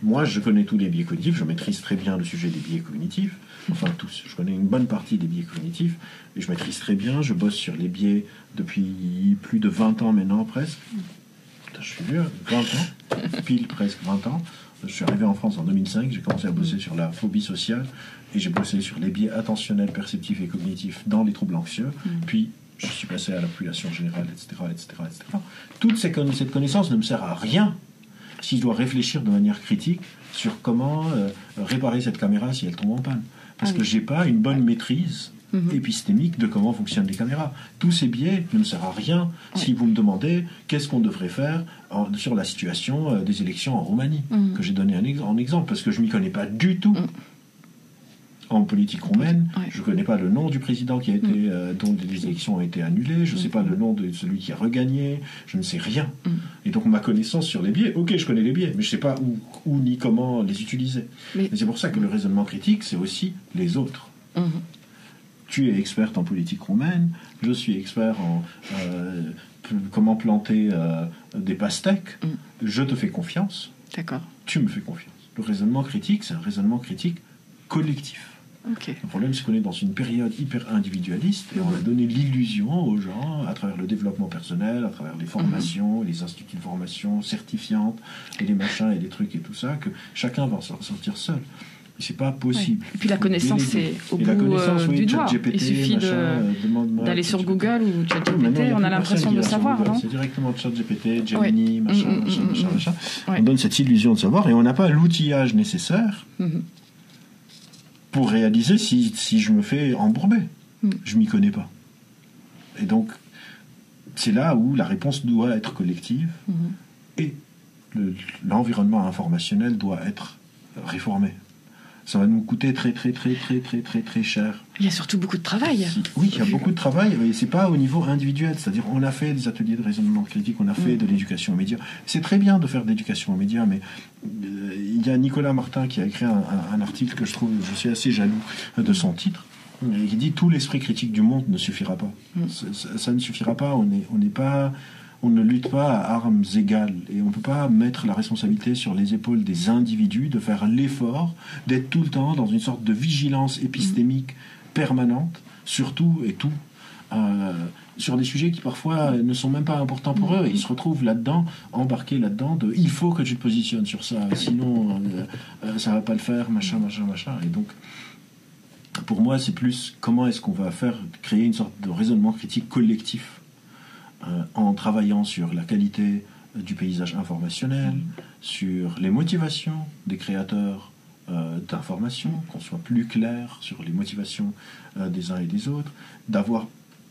Moi, je connais tous les biais cognitifs, je maîtrise très bien le sujet des biais cognitifs, enfin tous, je connais une bonne partie des biais cognitifs, et je maîtrise très bien, je bosse sur les biais depuis plus de 20 ans maintenant presque. Je suis vieux, 20 ans, pile presque 20 ans. Je suis arrivé en France en 2005, j'ai commencé à bosser sur la phobie sociale et j'ai bossé sur les biais attentionnels, perceptifs et cognitifs dans les troubles anxieux. Puis je suis passé à la population générale, etc. Toute cette connaissance ne me sert à rien si je dois réfléchir de manière critique sur comment réparer cette caméra si elle tombe en panne. Parce que je n'ai pas une bonne maîtrise épistémique de comment fonctionnent les caméras. Tous ces biais ne me servent à rien si vous me demandez qu'est-ce qu'on devrait faire sur la situation des élections en Roumanie, que j'ai donné en exemple, parce que je ne m'y connais pas du tout en politique roumaine. Je ne connais pas le nom du président qui a été, dont les élections ont été annulées, je ne sais pas le nom de celui qui a regagné, je ne sais rien. Et donc ma connaissance sur les biais, ok, je connais les biais, mais je ne sais pas où ni comment les utiliser. Mais c'est pour ça que le raisonnement critique, c'est aussi les autres. Tu es experte en politique roumaine, je suis expert en comment planter des pastèques. Je te fais confiance. D'accord. Tu me fais confiance. Le raisonnement critique, c'est un raisonnement critique collectif. Okay. Le problème, c'est qu'on est dans une période hyper individualiste et on a donné l'illusion aux gens, à travers le développement personnel, à travers les formations, les instituts de formation certifiantes, et les machins et les trucs et tout ça, que chacun va s'en sortir seul. C'est pas possible. Et puis la connaissance, c'est au bout du doigt. Il suffit d'aller sur Google ou ChatGPT, on a l'impression de savoir, non ? C'est directement ChatGPT, Gemini, machin. On donne cette illusion de savoir et on n'a pas l'outillage nécessaire pour réaliser si je me fais embourber. Je m'y connais pas. Et donc, c'est là où la réponse doit être collective et l'environnement informationnel doit être réformé. Ça va nous coûter très cher. Il y a surtout beaucoup de travail. Oui, il y a beaucoup de travail, mais c'est pas au niveau individuel. C'est-à-dire, on a fait des ateliers de raisonnement critique, on a fait de l'éducation aux médias. C'est très bien de faire de l'éducation aux médias, mais il y a Nicolas Martin qui a écrit un article que je suis assez jaloux de son titre, qui dit « Tout l'esprit critique du monde ne suffira pas ». Ça ne suffira pas, on ne lutte pas à armes égales et on ne peut pas mettre la responsabilité sur les épaules des individus de faire l'effort d'être tout le temps dans une sorte de vigilance épistémique permanente sur tout et tout, sur des sujets qui parfois ne sont même pas importants pour eux et ils se retrouvent là-dedans, embarqués là-dedans de il faut que tu te positionnes sur ça, sinon ça va pas le faire, machin. Et donc pour moi c'est plus comment est-ce qu'on va créer une sorte de raisonnement critique collectif en travaillant sur la qualité du paysage informationnel, sur les motivations des créateurs d'informations, qu'on soit plus clair sur les motivations des uns et des autres,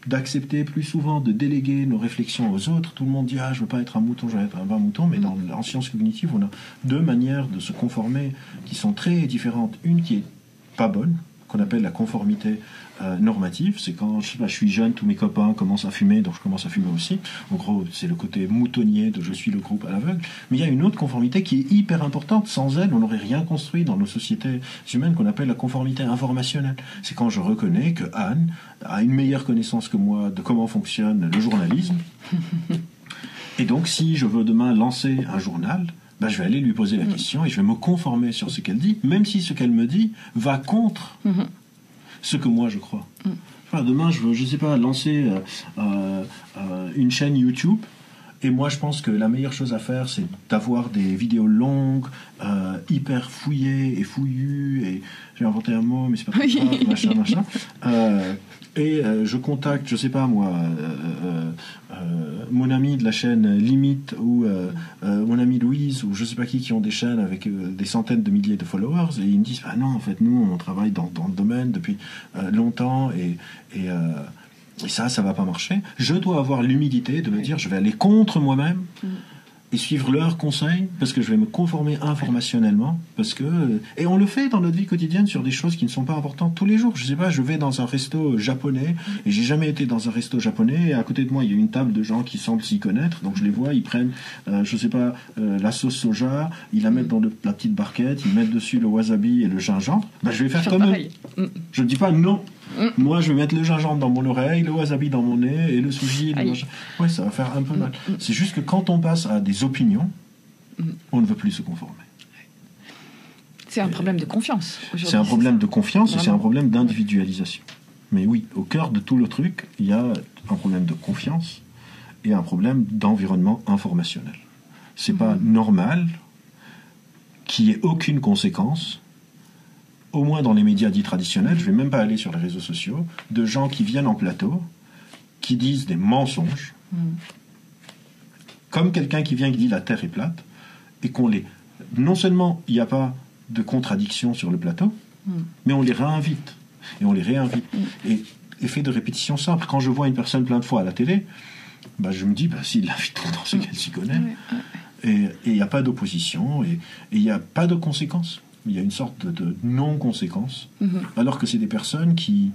d'accepter plus souvent de déléguer nos réflexions aux autres. Tout le monde dit « Ah, je veux pas être un mouton, je veux être un bas mouton », mais en sciences cognitives, on a deux manières de se conformer qui sont très différentes. Une qui est pas bonne, qu'on appelle la conformité normative, c'est quand je suis jeune, tous mes copains commencent à fumer, donc je commence à fumer aussi. En gros, c'est le côté moutonnier de je suis le groupe à l'aveugle. Mais il y a une autre conformité qui est hyper importante. Sans elle, on n'aurait rien construit dans nos sociétés humaines qu'on appelle la conformité informationnelle. C'est quand je reconnais que Anne a une meilleure connaissance que moi de comment fonctionne le journalisme. Et donc, si je veux demain lancer un journal, je vais aller lui poser la question et je vais me conformer sur ce qu'elle dit, même si ce qu'elle me dit va contre ce que moi je crois. Enfin, demain, je veux, je sais pas, lancer une chaîne YouTube, et moi je pense que la meilleure chose à faire, c'est d'avoir des vidéos longues, hyper fouillées et fouillues, et j'ai inventé un mot, mais c'est pas très grave, machin. Et je contacte, je sais pas moi, mon ami de la chaîne Limite ou mon ami Louise ou je sais pas qui ont des chaînes avec des centaines de milliers de followers et ils me disent ah non en fait nous on travaille dans le domaine depuis longtemps et ça va pas marcher. Je dois avoir l'humilité de me dire je vais aller contre moi-même et suivre leurs conseils parce que je vais me conformer informationnellement et on le fait dans notre vie quotidienne sur des choses qui ne sont pas importantes tous les jours. Je sais pas, je vais dans un resto japonais et j'ai jamais été dans un resto japonais et à côté de moi il y a une table de gens qui semblent s'y connaître, donc je les vois, ils prennent je sais pas la sauce soja, ils la mettent dans la petite barquette, ils mettent dessus le wasabi et le gingembre. Je vais faire comme eux. Je ne dis pas non. Moi, je vais mettre le gingembre dans mon oreille, le wasabi dans mon nez et le sushi. Ouais, ça va faire un peu mal. C'est juste que quand on passe à des opinions, on ne veut plus se conformer. C'est un problème de confiance. C'est un problème de confiance et c'est un problème d'individualisation. Mais oui, au cœur de tout le truc, il y a un problème de confiance et un problème d'environnement informationnel. C'est pas normal qu'il n'y ait aucune conséquence, au moins dans les médias dits traditionnels, je ne vais même pas aller sur les réseaux sociaux, de gens qui viennent en plateau, qui disent des mensonges, comme quelqu'un qui vient et qui dit la Terre est plate, et non seulement il n'y a pas de contradiction sur le plateau, mais on les réinvite, et on les réinvite. Et effet de répétition simple, quand je vois une personne plein de fois à la télé, je me dis, s'il l'invite tout le temps, c'est qu'elle s'y connaît. Et il n'y a pas d'opposition, et il n'y a pas de conséquences. Il y a une sorte de non-conséquence, alors que c'est des personnes qui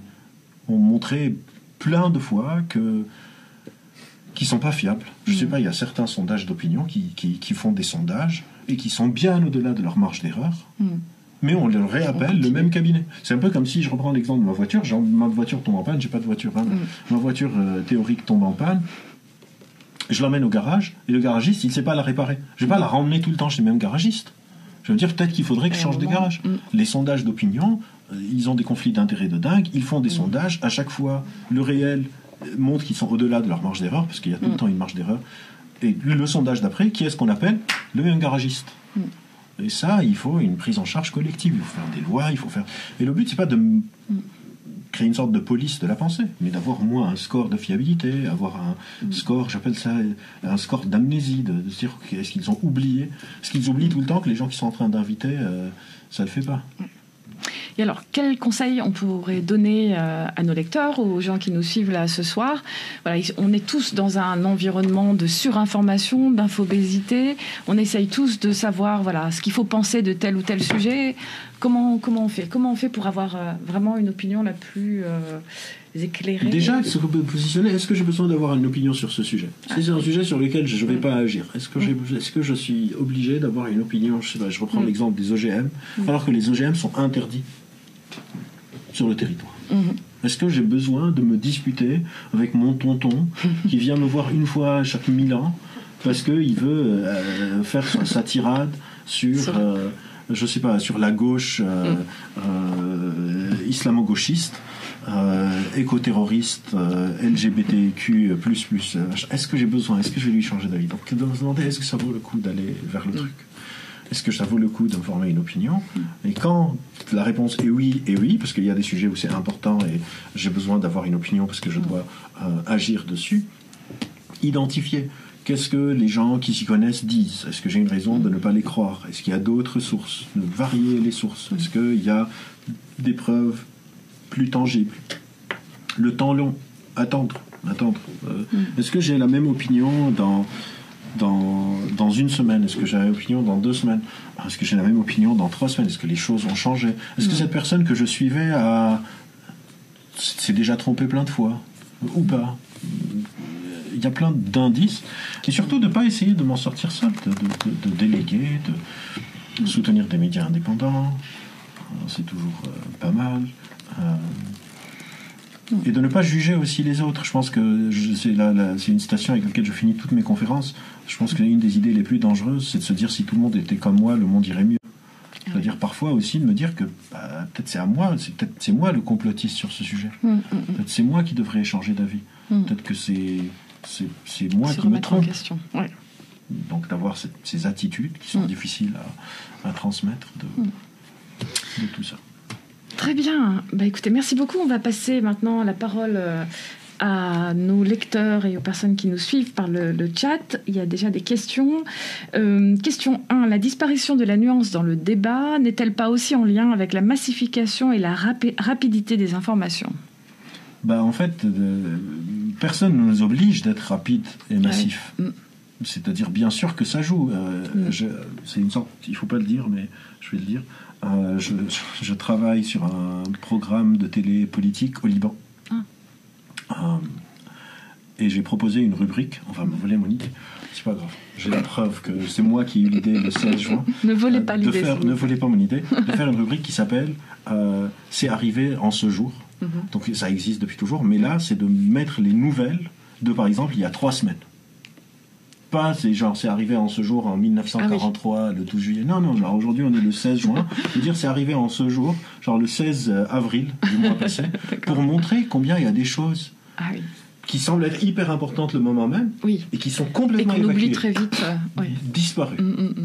ont montré plein de fois qui ne sont pas fiables. Je ne sais pas, il y a certains sondages d'opinion qui font des sondages et qui sont bien au-delà de leur marge d'erreur, mais on leur réappelle le même cabinet. C'est un peu comme si je reprends l'exemple de ma voiture, ma voiture tombe en panne, j'ai pas de voiture, ma voiture théorique tombe en panne, je l'emmène au garage, et le garagiste, il ne sait pas la réparer. Je ne vais pas la ramener tout le temps chez le même garagiste. Je veux dire, peut-être qu'il faudrait que je change de garage. Les sondages d'opinion, ils ont des conflits d'intérêts de dingue. Ils font des sondages. À chaque fois, le réel montre qu'ils sont au-delà de leur marge d'erreur, parce qu'il y a tout le temps une marge d'erreur. Et le sondage d'après, qui est-ce qu'on appelle? Le même garagiste. Et ça, il faut une prise en charge collective. Il faut faire des lois, il faut faire... Et le but, c'est pas de créer une sorte de police de la pensée, mais d'avoir au moins un score de fiabilité, avoir un score, j'appelle ça un score d'amnésie, de se dire est-ce qu'ils ont oublié, est-ce qu'ils oublient tout le temps que les gens qui sont en train d'inviter, ça le fait pas. Et alors, quels conseils on pourrait donner à nos lecteurs, aux gens qui nous suivent là ce soir? Voilà, on est tous dans un environnement de surinformation, d'infobésité. On essaye tous de savoir voilà, ce qu'il faut penser de tel ou tel sujet. Comment on fait? Comment on fait pour avoir vraiment une opinion la plus éclairée? Déjà, se positionner, est-ce que j'ai besoin d'avoir une opinion sur ce sujet? Si c'est un sujet sur lequel je ne vais pas agir, est-ce que je suis obligé d'avoir une opinion? Je sais pas, je reprends l'exemple des OGM, alors que les OGM sont interdits sur le territoire. Est-ce que j'ai besoin de me disputer avec mon tonton qui vient me voir une fois chaque 1000 ans parce qu'il veut faire sa tirade sur... je sais pas, sur la gauche islamo-gauchiste, éco-terroriste, LGBTQ++. Est-ce que j'ai besoin? Est-ce que je vais lui changer d'avis? Donc, de me demander, est-ce que ça vaut le coup d'aller vers le truc? Est-ce que ça vaut le coup de former une opinion? Et quand la réponse est oui, parce qu'il y a des sujets où c'est important et j'ai besoin d'avoir une opinion parce que je dois agir dessus, identifier. Qu'est-ce que les gens qui s'y connaissent disent? Est-ce que j'ai une raison de ne pas les croire? Est-ce qu'il y a d'autres sources? De varier les sources. Est-ce qu'il y a des preuves plus tangibles? Le temps long. Attendre. Est-ce que j'ai la même opinion dans une semaine? Est-ce que j'ai la même opinion dans 2 semaines? Est-ce que j'ai la même opinion dans 3 semaines? Est-ce que les choses ont changé? Est-ce que cette personne que je suivais s'est déjà trompée plein de fois? Ou pas? Il y a plein d'indices, et surtout de ne pas essayer de m'en sortir seul, de déléguer, de soutenir des médias indépendants, c'est toujours pas mal, et de ne pas juger aussi les autres. Je pense que c'est une citation avec laquelle je finis toutes mes conférences. Je pense que l'une des idées les plus dangereuses, c'est de se dire si tout le monde était comme moi, le monde irait mieux. C'est-à-dire parfois aussi de me dire que peut-être c'est moi le complotiste sur ce sujet. Peut-être c'est moi qui devrais changer d'avis. Peut-être que c'est moi qui me trompe. Ouais. Donc d'avoir ces attitudes qui sont difficiles à transmettre de tout ça. Très bien. Écoutez, merci beaucoup. On va passer maintenant la parole à nos lecteurs et aux personnes qui nous suivent par le chat. Il y a déjà des questions. Question 1. La disparition de la nuance dans le débat n'est-elle pas aussi en lien avec la massification et la rapidité des informations? En fait, personne ne nous oblige d'être rapide et massif. C'est-à-dire, bien sûr que ça joue. C'est une sorte, il ne faut pas le dire, mais je vais le dire. Je travaille sur un programme de télé politique au Liban. Et j'ai proposé une rubrique. On va me voler mon idée. C'est pas grave. J'ai la preuve que c'est moi qui ai eu l'idée le 16 juin. Ne volez pas l'idée. Ne volez pas mon idée. De faire une rubrique qui s'appelle C'est arrivé en ce jour. Donc ça existe depuis toujours. Mais là, c'est de mettre les nouvelles de, par exemple, il y a 3 semaines. Pas, c'est arrivé en ce jour en 1943, le 12 juillet. Non, genre aujourd'hui on est le 16 juin. Je veux dire, c'est arrivé en ce jour, genre le 16 avril du mois passé, pour montrer combien il y a des choses qui semblent être hyper importantes le moment même et qui sont complètement évacuées. Et qu'on oublie très vite. Disparues.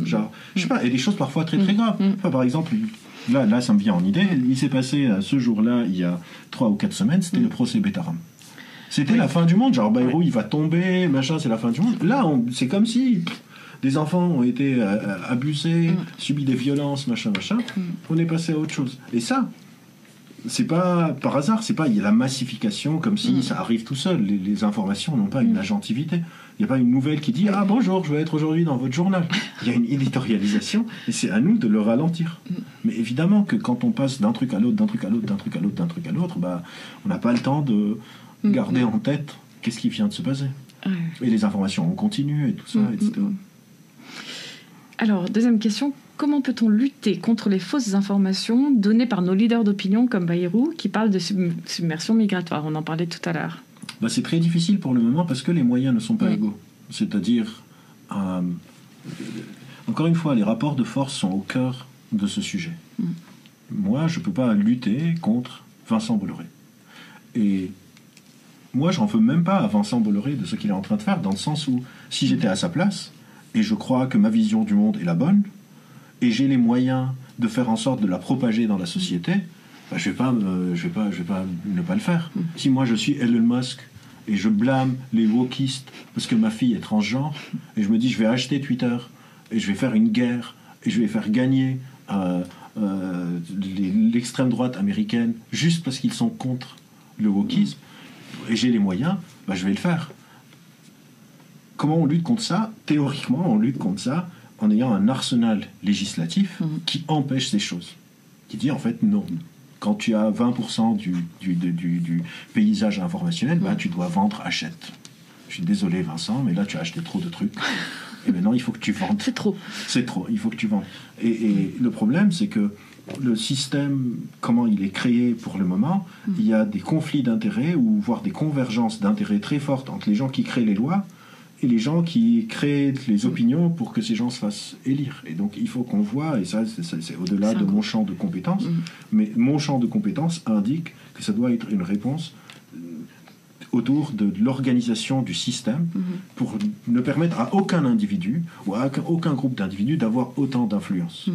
Genre, je sais pas, et des choses parfois très très graves. Enfin, par exemple, là ça me vient en idée, il s'est passé ce jour-là, il y a 3 ou 4 semaines, c'était le procès Betaram. C'était la fin du monde, genre Bayrou il va tomber, machin, c'est la fin du monde. Là, c'est comme si des enfants ont été abusés, subi des violences, machin. On est passé à autre chose. Et ça, c'est pas par hasard, c'est pas il y a la massification comme si ça arrive tout seul. Les informations n'ont pas une agentivité. Il n'y a pas une nouvelle qui dit ah bonjour, je vais être aujourd'hui dans votre journal. Il y a une éditorialisation et c'est à nous de le ralentir. Mais évidemment que quand on passe d'un truc à l'autre, on n'a pas le temps de garder en tête qu'est-ce qui vient de se passer. Et les informations en continu et tout ça, etc. Alors, deuxième question. Comment peut-on lutter contre les fausses informations données par nos leaders d'opinion comme Bayrou qui parlent de submersion migratoire? On en parlait tout à l'heure. C'est très difficile pour le moment parce que les moyens ne sont pas égaux. C'est-à-dire, encore une fois, les rapports de force sont au cœur de ce sujet. Moi, je ne peux pas lutter contre Vincent Bolloré. Et moi, j'en veux même pas à Vincent Bolloré de ce qu'il est en train de faire, dans le sens où, si j'étais à sa place, et je crois que ma vision du monde est la bonne, et j'ai les moyens de faire en sorte de la propager dans la société, je vais pas ne pas le faire. Si moi je suis Elon Musk et je blâme les wokistes parce que ma fille est transgenre, et je me dis je vais acheter Twitter, et je vais faire une guerre, et je vais faire gagner l'extrême droite américaine juste parce qu'ils sont contre le wokisme, et j'ai les moyens, je vais le faire. Comment on lutte contre ça? Théoriquement, on lutte contre ça en ayant un arsenal législatif qui empêche ces choses. Qui dit en fait non. Quand tu as 20% du paysage informationnel, tu dois vendre, achète. Je suis désolé Vincent, mais là tu as acheté trop de trucs. Et maintenant il faut que tu vendes. C'est trop. C'est trop, il faut que tu vendes. Et le problème, c'est que le système, comment il est créé pour le moment, il y a des conflits d'intérêts, ou voire des convergences d'intérêts très fortes entre les gens qui créent les lois et les gens qui créent les opinions pour que ces gens se fassent élire. Et donc il faut qu'on voit, et ça c'est au-delà de mon champ de compétences, mais mon champ de compétences indique que ça doit être une réponse autour de l'organisation du système pour ne permettre à aucun individu ou à aucun groupe d'individus d'avoir autant d'influence.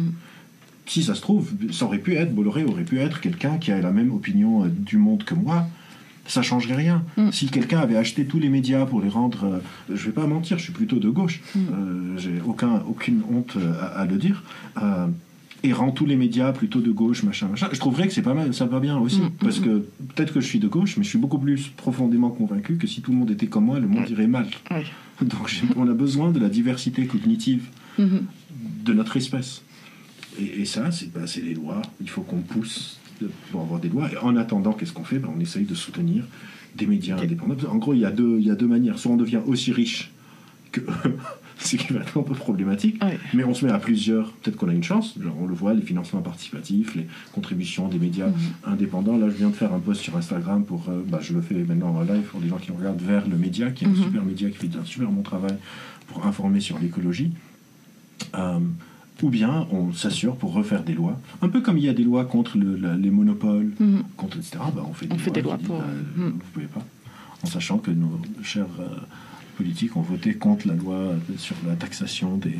Si ça se trouve, ça aurait pu être, Bolloré aurait pu être quelqu'un qui a la même opinion du monde que moi, ça changerait rien. Si quelqu'un avait acheté tous les médias pour les rendre... je vais pas mentir, je suis plutôt de gauche, j'ai aucune honte à le dire, et rend tous les médias plutôt de gauche, machin. Je trouverais que c'est pas mal, ça va bien aussi, parce que peut-être que je suis de gauche, mais je suis beaucoup plus profondément convaincu que si tout le monde était comme moi, le monde irait mal. Donc on a besoin de la diversité cognitive de notre espèce. Et ça, c'est les lois. Il faut qu'on pousse pour avoir des lois. Et en attendant, qu'est-ce qu'on fait? On essaye de soutenir des médias indépendants. En gros, il y a deux manières. Soit on devient aussi riche que... ce qui va être un peu problématique, mais on se met à plusieurs. Peut-être qu'on a une chance. Genre, on le voit, les financements participatifs, les contributions des médias indépendants. Là, je viens de faire un post sur Instagram pour... je le fais maintenant en live pour les gens qui regardent vers le média, qui est un super média qui fait un super bon travail pour informer sur l'écologie. Ou bien on s'assure pour refaire des lois. Un peu comme il y a des lois contre les monopoles, contre, etc. On fait des lois pour... vous ne pouvez pas. En sachant que nos chers politiques ont voté contre la loi sur la taxation des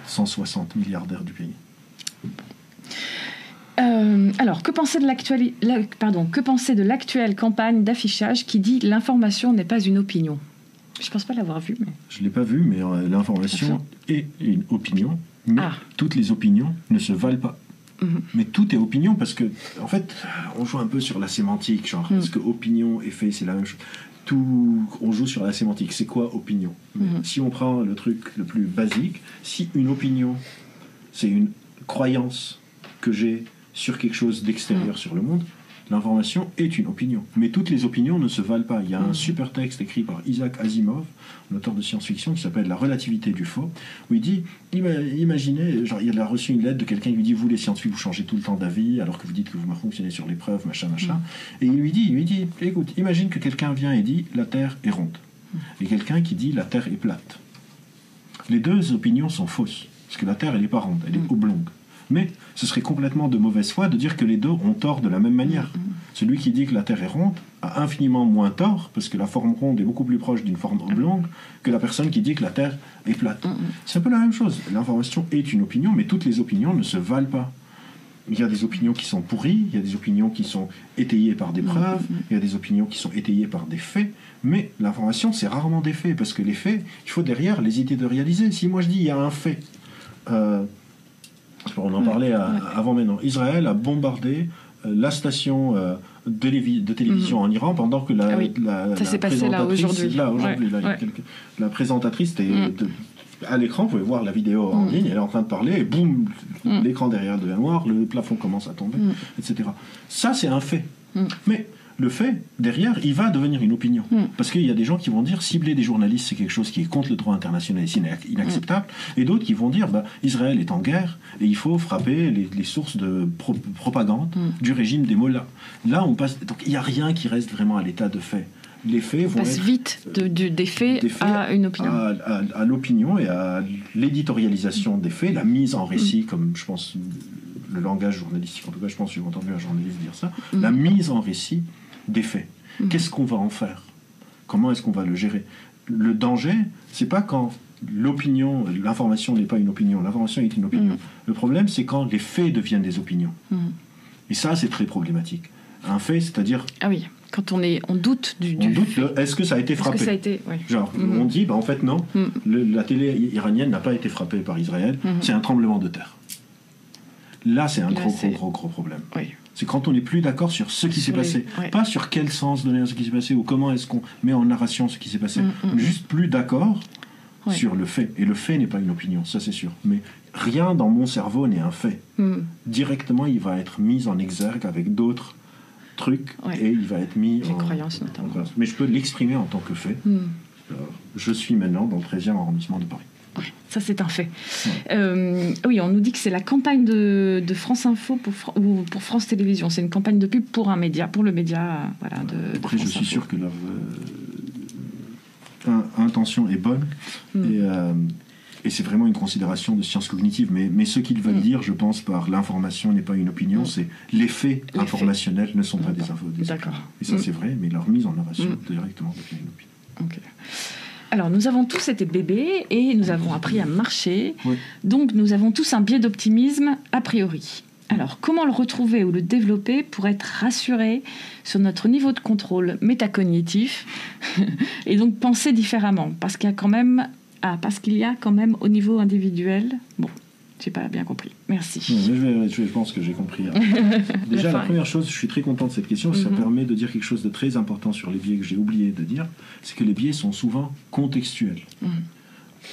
160 milliardaires du pays. Alors, que penser de l'actuelle campagne d'affichage qui dit « l'information n'est pas une opinion » ? Je ne pense pas l'avoir vu. Mais... Je ne l'ai pas vu, mais l'information est une opinion. Mais toutes les opinions ne se valent pas. Mais tout est opinion parce que, en fait, on joue un peu sur la sémantique. Genre, est-ce que opinion et fait, c'est la même chose? On joue sur la sémantique. C'est quoi opinion? Si on prend le truc le plus basique, si une opinion, c'est une croyance que j'ai sur quelque chose d'extérieur sur le monde, l'information est une opinion. Mais toutes les opinions ne se valent pas. Il y a un super texte écrit par Isaac Asimov, un auteur de science-fiction, qui s'appelle « La relativité du faux », où il dit, imaginez, genre, il a reçu une lettre de quelqu'un qui lui dit « Vous, les scientifiques, vous changez tout le temps d'avis, alors que vous dites que vous fonctionnez sur les preuves, machin. » Et il lui dit, écoute, imagine que quelqu'un vient et dit « La Terre est ronde ». Et quelqu'un qui dit « La Terre est plate ». Les deux opinions sont fausses, parce que la Terre, elle n'est pas ronde, elle est oblongue. Mais ce serait complètement de mauvaise foi de dire que les deux ont tort de la même manière. Celui qui dit que la Terre est ronde a infiniment moins tort, parce que la forme ronde est beaucoup plus proche d'une forme oblongue, que la personne qui dit que la Terre est plate. C'est un peu la même chose. L'information est une opinion, mais toutes les opinions ne se valent pas. Il y a des opinions qui sont pourries, il y a des opinions qui sont étayées par des preuves, il y a des opinions qui sont étayées par des faits, mais l'information, c'est rarement des faits, parce que les faits, il faut derrière les idées de réaliser. Si moi je dis il y a un fait... on en parlait avant maintenant. Israël a bombardé la station de télévision en Iran pendant que la présentatrice... La présentatrice était à l'écran, vous pouvez voir la vidéo en ligne, elle est en train de parler, et boum, l'écran derrière devient noir, le plafond commence à tomber, etc. Ça, c'est un fait. Mais le fait, derrière, il va devenir une opinion. Parce qu'il y a des gens qui vont dire cibler des journalistes, c'est quelque chose qui est contre le droit international et c'est inacceptable. Et d'autres qui vont dire Israël est en guerre et il faut frapper les sources de propagande du régime des mollahs. Là, on passe. Donc il n'y a rien qui reste vraiment à l'état de fait. Les faits vont passe vite des faits à une opinion. À l'opinion et à l'éditorialisation des faits, la mise en récit, comme je pense le langage journalistique, en tout cas je pense que j'ai entendu un journaliste dire ça, la mise en récit des faits. Qu'est-ce qu'on va en faire? Comment est-ce qu'on va le gérer? Le danger, c'est pas quand l'information n'est pas une opinion, l'information est une opinion. Le problème, c'est quand les faits deviennent des opinions. Et ça, c'est très problématique. Un fait, c'est-à-dire... Ah oui, quand on doute du fait. Est-ce que ça a été frappé? Genre, on dit, en fait, non, la télé iranienne n'a pas été frappée par Israël, c'est un tremblement de terre. Là, c'est un gros problème. Oui. C'est quand on n'est plus d'accord sur ce qui s'est passé. Pas sur quel sens donner à ce qui s'est passé ou comment est-ce qu'on met en narration ce qui s'est passé. On est juste plus d'accord sur le fait. Et le fait n'est pas une opinion, ça c'est sûr. Mais rien dans mon cerveau n'est un fait. Directement, il va être mis en exergue avec d'autres trucs et il va être mis les croyances notamment. Mais je peux l'exprimer en tant que fait. Je suis maintenant dans le 13e arrondissement de Paris. Ouais, ça c'est un fait. Oui, on nous dit que c'est la campagne de France Info ou pour France Télévisions. C'est une campagne de pub pour un média, pour le média. Voilà, de Après, France je suis Info. sûr que leur intention est bonne et c'est vraiment une considération de sciences cognitives. Mais ce qu'ils veulent dire, je pense, par l'information n'est pas une opinion, c'est les faits informationnels ne sont pas des infos. D'accord. Et ça c'est vrai, mais leur mise en narration directement devient une opinion. Ok. Alors, nous avons tous été bébés et nous avons appris à marcher. Oui. Donc, nous avons tous un biais d'optimisme a priori. Alors, comment le retrouver ou le développer pour être rassuré sur notre niveau de contrôle métacognitif et donc penser différemment? Parce qu'il y a quand même, au niveau individuel... Bon, j'ai pas bien compris. Merci. Je pense que j'ai compris. Déjà, la première chose, je suis très content de cette question, ça permet de dire quelque chose de très important sur les biais que j'ai oublié de dire, c'est que les biais sont souvent contextuels.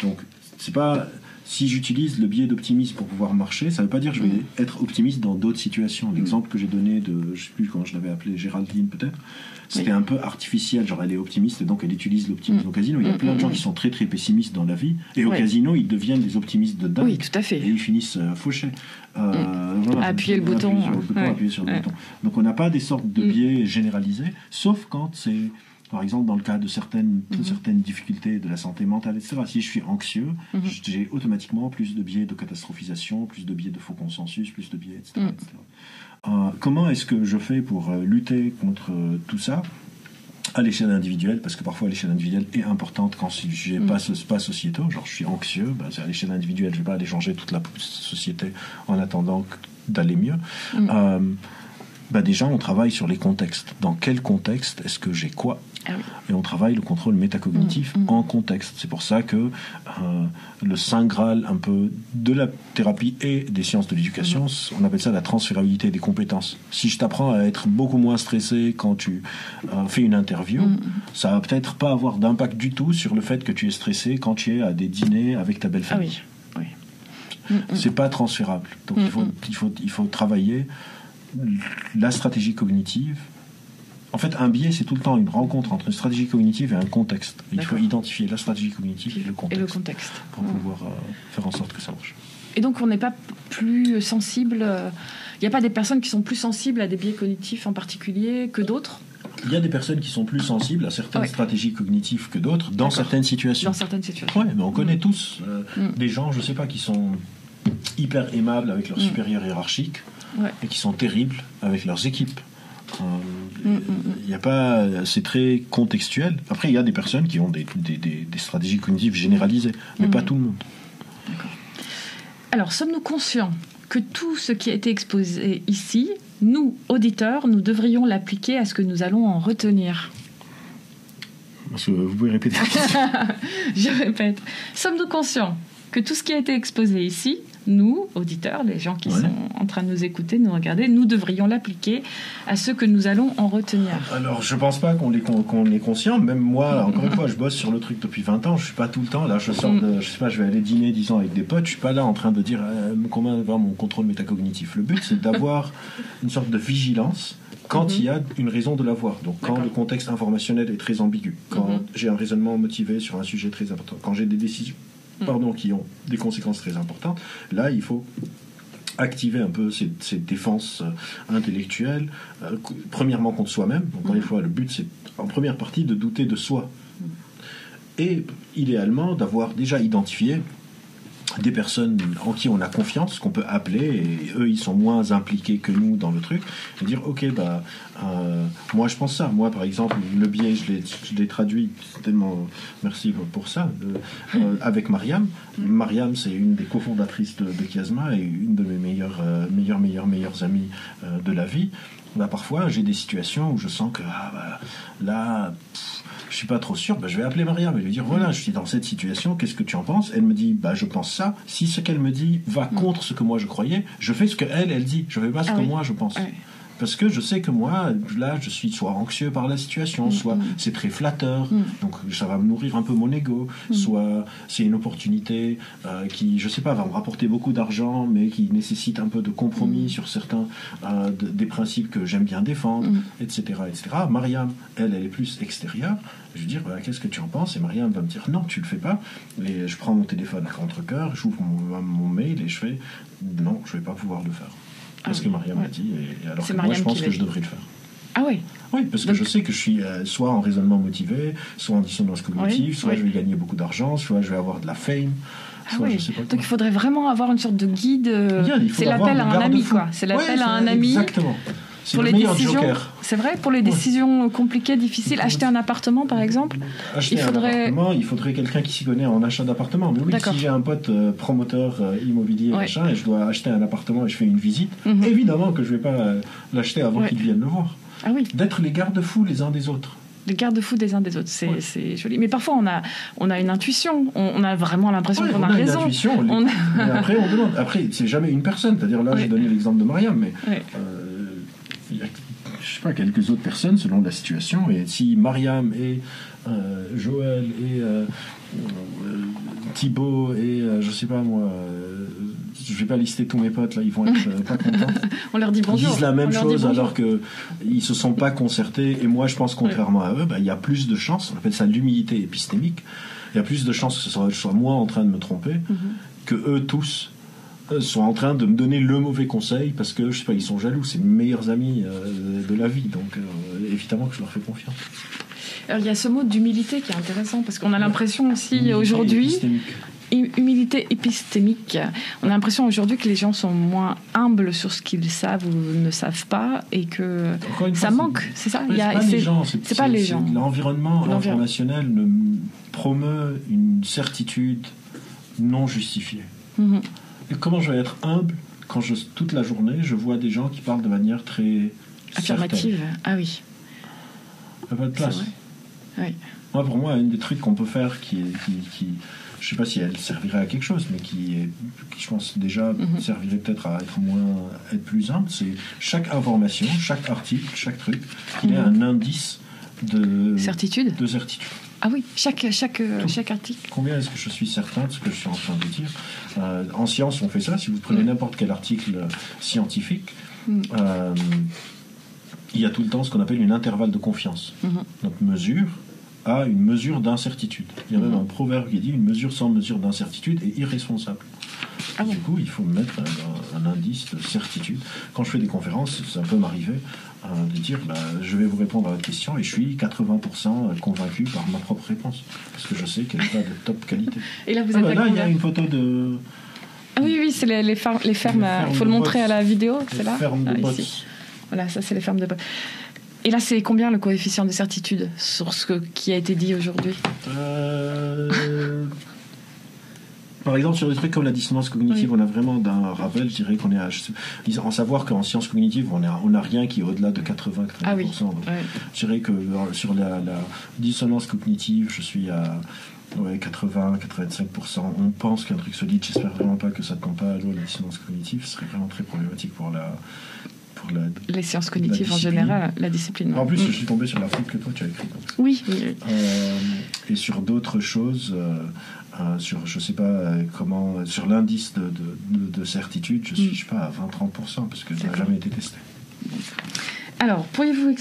Donc, c'est pas... Si j'utilise le biais d'optimisme pour pouvoir marcher, ça ne veut pas dire que je vais être optimiste dans d'autres situations. L'exemple que j'ai donné de, je ne sais plus comment je l'avais appelé, Géraldine peut-être, c'était un peu artificiel, genre elle est optimiste et donc elle utilise l'optimisme au casino. Il y a plein de gens qui sont très très pessimistes dans la vie et au casino ils deviennent des optimistes de dingue. Oui, tout à fait. Et ils finissent fauchés. Voilà, appuyer le bouton. Appuyer sur le bouton. Donc on n'a pas des sortes de biais généralisés, sauf quand c'est... Par exemple, dans le cas de certaines difficultés de la santé mentale, etc. Si je suis anxieux, j'ai automatiquement plus de biais de catastrophisation, plus de biais de faux consensus, plus de biais, etc. Comment est-ce que je fais pour lutter contre tout ça à l'échelle individuelle? Parce que parfois l'échelle individuelle est importante quand je n'ai pas sociétaux. Genre je suis anxieux, c'est à l'échelle individuelle, je ne vais pas aller changer toute la société en attendant d'aller mieux. Déjà, on travaille sur les contextes. Dans quel contexte est-ce que j'ai quoi? Et on travaille le contrôle métacognitif en contexte. C'est pour ça que le saint graal un peu de la thérapie et des sciences de l'éducation, on appelle ça la transférabilité des compétences. Si je t'apprends à être beaucoup moins stressé quand tu fais une interview, ça va peut-être pas avoir d'impact du tout sur le fait que tu es stressé quand tu es à des dîners avec ta belle famille. C'est pas transférable. Donc il faut travailler la stratégie cognitive. En fait, un biais, c'est tout le temps une rencontre entre une stratégie cognitive et un contexte. Il faut identifier la stratégie cognitive et le contexte pour pouvoir faire en sorte que ça marche. Et donc, on n'est pas plus sensible... Il n'y a pas des personnes qui sont plus sensibles à des biais cognitifs en particulier que d'autres? Il y a des personnes qui sont plus sensibles à certaines stratégies cognitives que d'autres dans certaines situations. Dans certaines situations. Oui, mais on connaît tous des gens, je ne sais pas, qui sont hyper aimables avec leurs supérieurs hiérarchiques et qui sont terribles avec leurs équipes. Y a pas, c'est très contextuel. Après, il y a des personnes qui ont des stratégies cognitives généralisées, mais pas tout le monde. D'accord. Alors, sommes-nous conscients que tout ce qui a été exposé ici, nous, auditeurs, nous devrions l'appliquer à ce que nous allons en retenir? Parce que vous pouvez répéter. Je répète. Sommes-nous conscients que tout ce qui a été exposé ici, nous, auditeurs, les gens qui sont en train de nous écouter, de nous regarder, nous devrions l'appliquer à ce que nous allons en retenir? Alors, je pense pas qu'on est conscient. Même moi, encore une fois, je bosse sur le truc depuis 20 ans. Je suis pas tout le temps là. Je sors je sais pas, je vais aller dîner 10 ans avec des potes. Je suis pas là en train de dire comment avoir mon contrôle métacognitif. Le but, c'est d'avoir une sorte de vigilance quand il y a une raison de l'avoir. Donc, quand le contexte informationnel est très ambigu, quand j'ai un raisonnement motivé sur un sujet très important, quand j'ai des décisions qui ont des conséquences très importantes, là, il faut activer un peu ces défenses intellectuelles, premièrement contre soi-même. Encore une fois, le but, c'est en première partie de douter de soi. Et idéalement, d'avoir déjà identifié des personnes en qui on a confiance, qu'on peut appeler, et eux, ils sont moins impliqués que nous dans le truc, et dire, ok, moi, je pense ça. Moi, par exemple, le biais, je l'ai traduit tellement, merci pour ça, avec Mariam. Mariam, c'est une des cofondatrices de Chiasma et une de mes meilleures amies de la vie. Parfois, j'ai des situations où je sens que, là... je suis pas trop sûr, je vais appeler Mariam et lui dire voilà, je suis dans cette situation, qu'est-ce que tu en penses? Elle me dit je pense ça. Si ce qu'elle me dit va contre ce que moi je croyais, je fais ce que elle dit. Je fais pas ce que moi je pense. Parce que je sais que moi, là, je suis soit anxieux par la situation, soit c'est très flatteur, donc ça va me nourrir un peu mon ego, soit c'est une opportunité qui, je sais pas, va me rapporter beaucoup d'argent, mais qui nécessite un peu de compromis sur certains des principes que j'aime bien défendre, etc., etc. Mariam, elle est plus extérieure. Je vais dire, qu'est-ce que tu en penses? Et Mariam va me dire, non, tu le fais pas. Et je prends mon téléphone à contre-cœur, j'ouvre mon mail et je fais, non, je vais pas pouvoir le faire. Parce que Mariam l'a dit, et alors que moi je pense que je devrais le faire. Ah oui. Oui, parce que je sais que je suis soit en raisonnement motivé, soit en dissonance cognitive, soit je vais gagner beaucoup d'argent, soit je vais avoir de la fame. Je sais pas. Donc il faudrait vraiment avoir une sorte de guide. C'est l'appel à un ami, quoi. C'est l'appel à un ami. Exactement. C'est pour le les meilleur décisions, joker. C'est vrai, pour les décisions compliquées, difficiles. Acheter un appartement, par exemple. Acheter un appartement, il faudrait quelqu'un qui s'y connaît en achat d'appartement. Mais oui, si j'ai un pote promoteur immobilier, machin, et je dois acheter un appartement et je fais une visite, évidemment que je vais pas l'acheter avant qu'il vienne le voir. Ah oui. D'être les garde-fous les uns des autres. Les garde-fous des uns des autres, c'est joli. Mais parfois, on a une intuition. On a vraiment l'impression qu'on a raison. Une intuition. Mais après, on demande. Après, c'est jamais une personne. C'est-à-dire, là, j'ai donné l'exemple de Mariam, mais il y a, je sais pas, quelques autres personnes selon la situation. Et si Mariam et Joël et Thibaut et je sais pas moi, je vais pas lister tous mes potes là, ils vont être pas contents. On leur dit bonjour. Ils disent la même chose alors que ils se sont pas concertés. Et moi, je pense contrairement à eux, il y a plus de chances. On appelle ça l'humilité épistémique. Il y a plus de chances que ce soit moi en train de me tromper que eux tous sont en train de me donner le mauvais conseil parce que je sais pas, ils sont jaloux, c'est mes meilleurs amis de la vie, donc évidemment que je leur fais confiance. Alors, il y a ce mot d'humilité qui est intéressant parce qu'on a l'impression aussi aujourd'hui humilité épistémique. On a l'impression aujourd'hui que les gens sont moins humbles sur ce qu'ils savent ou ne savent pas et que ça manque, c'est ça. C'est pas les gens. L'environnement informationnel promeut une certitude non justifiée. Et comment je vais être humble quand toute la journée, je vois des gens qui parlent de manière très affirmative. Certaine. Ah oui. Il n'y a pas de place. Oui. Moi, pour moi, un des trucs qu'on peut faire qui je ne sais pas si elle servirait à quelque chose, mais qui je pense déjà servirait peut-être à être plus humble, c'est chaque information, chaque article, chaque truc, qu'il ait un indice de certitude. Ah oui, chaque article. Combien est-ce que je suis certain de ce que je suis en train de dire? En science, on fait ça. Si vous prenez n'importe quel article scientifique, il y a tout le temps ce qu'on appelle une intervalle de confiance. Notre mesure a une mesure d'incertitude. Il y a même un proverbe qui dit une mesure sans mesure d'incertitude est irresponsable. Du coup, il faut mettre un indice de certitude. Quand je fais des conférences, ça peut m'arriver de dire je vais vous répondre à votre question et je suis 80% convaincu par ma propre réponse parce que je sais qu'elle n'est pas de top qualité. Et là, vous êtes là, il y a une photo de... Ah oui, c'est les fermes. Il faut le montrer à la vidéo, c'est là. Les fermes de bottes. Ici. Voilà, ça, c'est les fermes de bottes. Et là, c'est combien le coefficient de certitude sur ce qui a été dit aujourd'hui? Par exemple, sur des trucs comme la dissonance cognitive, on a vraiment d'un rappel, je dirais qu'on est en savoir qu'en sciences cognitives, on n'a rien qui est au-delà de 80-90%. Ah oui. Je dirais que sur la dissonance cognitive, je suis à 80-85%. On pense qu'un truc solide, j'espère vraiment pas que ça ne tombe pas à l'eau, la dissonance cognitive, ce serait vraiment très problématique pour les sciences cognitives en général, la discipline. En plus, je suis tombé sur l'article que toi tu as écrit. Oui. Et sur d'autres choses, sur je sais pas comment, sur l'indice de certitude, je suis je sais pas à 20-30% parce que ça n'a jamais été testé. Alors, pourriez-vous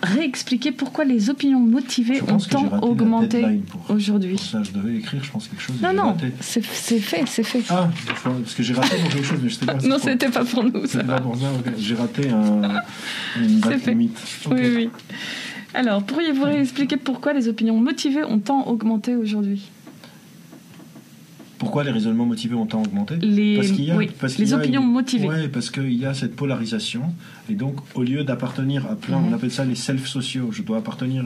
réexpliquer pourquoi les opinions motivées ont tant augmenté aujourd'hui? Pour ça, je devais écrire, je pense, quelque chose. Non, c'est fait. Ah, parce que j'ai raté quelque chose, mais je sais pas. Non, c'était pas pour nous, ça. C'était pas pour ça, okay. J'ai raté une date limite. Okay. Oui. Alors, pourriez-vous réexpliquer pourquoi les opinions motivées ont tant augmenté aujourd'hui? Pourquoi les raisonnements motivés ont tant augmenté? Les opinions motivées. Oui, parce qu'il y a cette polarisation. Et donc, au lieu d'appartenir à plein, on appelle ça les self-sociaux, je peux appartenir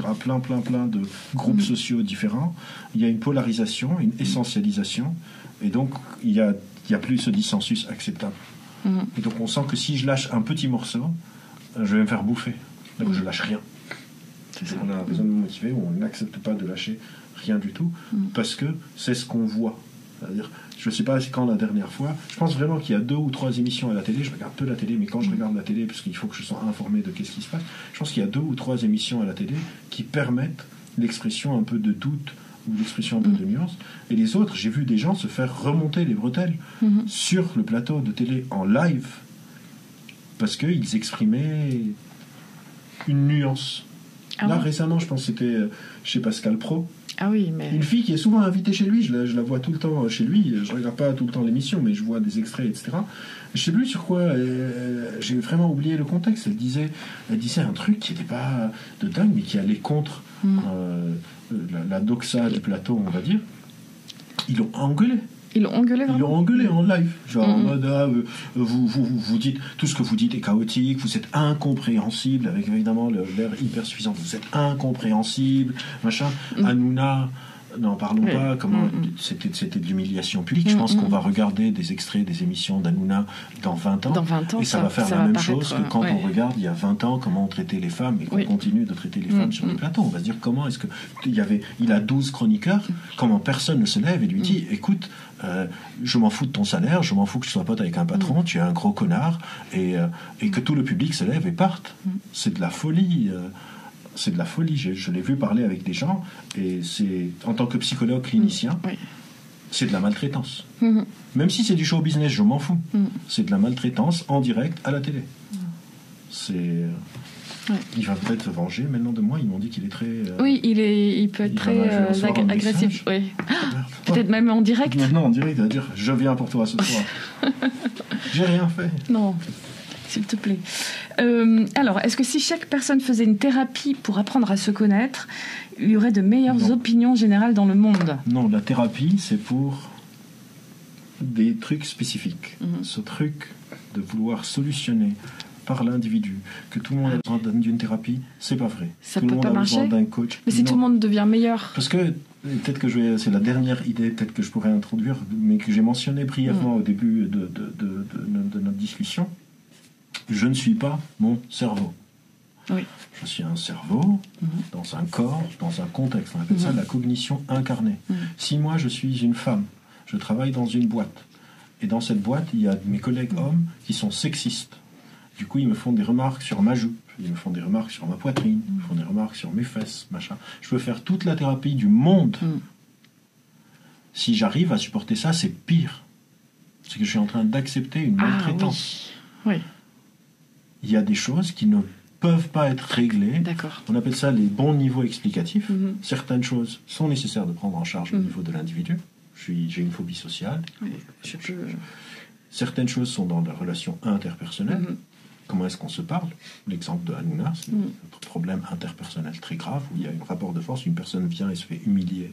à plein de groupes sociaux différents. Il y a une polarisation, une essentialisation. Et donc, il y a plus ce dissensus acceptable. Et donc, on sent que si je lâche un petit morceau, je vais me faire bouffer. Donc, je lâche rien. C'est qu'on a un raisonnement motivé où on n'accepte pas de lâcher rien du tout, parce que c'est ce qu'on voit. C'est-à-dire, je ne sais pas quand la dernière fois, je pense vraiment qu'il y a 2 ou 3 émissions à la télé, je regarde peu la télé, mais quand je regarde la télé, parce qu'il faut que je sois informé de qu'est-ce qui se passe, je pense qu'il y a 2 ou 3 émissions à la télé qui permettent l'expression un peu de doute ou l'expression un peu de nuance. Et les autres, j'ai vu des gens se faire remonter les bretelles sur le plateau de télé en live, parce qu'ils exprimaient une nuance. Là, récemment, je pense que c'était chez Pascal Praud. Ah oui, mais... Une fille qui est souvent invitée chez lui, je la vois tout le temps chez lui, je regarde pas tout le temps l'émission, mais je vois des extraits, etc. Je sais plus sur quoi, j'ai vraiment oublié le contexte. Elle disait un truc qui n'était pas de dingue, mais qui allait contre la doxa du plateau, on va dire. Ils l'ont engueulé. Ils l'ont engueulé vraiment. Ils l'ont engueulé en live. Genre en mode, vous dites, tout ce que vous dites est chaotique, vous êtes incompréhensible, avec évidemment l'air hyper suffisant, vous êtes incompréhensible, machin. Hanouna, n'en parlons pas, comment c'était de l'humiliation publique. Je pense qu'on va regarder des extraits des émissions d'Hanouna dans 20 ans. Dans 20 ans, et ça va faire la même chose que quand on regarde il y a 20 ans comment on traitait les femmes et qu'on continue de traiter les femmes sur les plateaux. On va se dire comment est-ce que il a 12 chroniqueurs, comment personne ne se lève et lui dit écoute, je m'en fous de ton salaire, je m'en fous que tu sois pote avec un patron, tu es un gros connard, et que tout le public se lève et parte. C'est de la folie. C'est de la folie. Je l'ai vu parler avec des gens, et c'est, en tant que psychologue clinicien, c'est de la maltraitance. Même si c'est du show business, je m'en fous. C'est de la maltraitance en direct à la télé. C'est... Il va peut-être se venger maintenant de moi. Ils m'ont dit qu'il est très... oui, il peut être très agressif. Oui. Peut-être même en direct. Non, en direct, il va dire je viens pour toi ce soir. J'ai rien fait. Non, s'il te plaît. Alors, est-ce que si chaque personne faisait une thérapie pour apprendre à se connaître, il y aurait de meilleures opinions générales dans le monde? Non, la thérapie, c'est pour des trucs spécifiques. Ce truc de vouloir solutionner par l'individu, que tout le monde a besoin d'une thérapie, c'est pas vrai. Ça tout peut le monde pas a marcher. besoin d'un coach. Mais si tout le monde devient meilleur. Parce que peut-être que c'est la dernière idée peut-être que je pourrais introduire, mais que j'ai mentionné brièvement au début de notre discussion. Je ne suis pas mon cerveau. Oui. Je suis un cerveau dans un corps, dans un contexte. On appelle ça la cognition incarnée. Si moi je suis une femme, je travaille dans une boîte, et dans cette boîte il y a mes collègues hommes qui sont sexistes. Du coup, ils me font des remarques sur ma jupe, ils me font des remarques sur ma poitrine, ils me font des remarques sur mes fesses, machin. Je peux faire toute la thérapie du monde. Si j'arrive à supporter ça, c'est pire. C'est que je suis en train d'accepter une maltraitance. Oui. Il y a des choses qui ne peuvent pas être réglées. D'accord. On appelle ça les bons niveaux explicatifs. Certaines choses sont nécessaires de prendre en charge au niveau de l'individu. J'ai une phobie sociale. Oui, Certaines choses sont dans la relation interpersonnelle. Comment est-ce qu'on se parle? L'exemple de Hanouna, c'est un problème interpersonnel très grave où il y a un rapport de force, une personne vient et se fait humilier.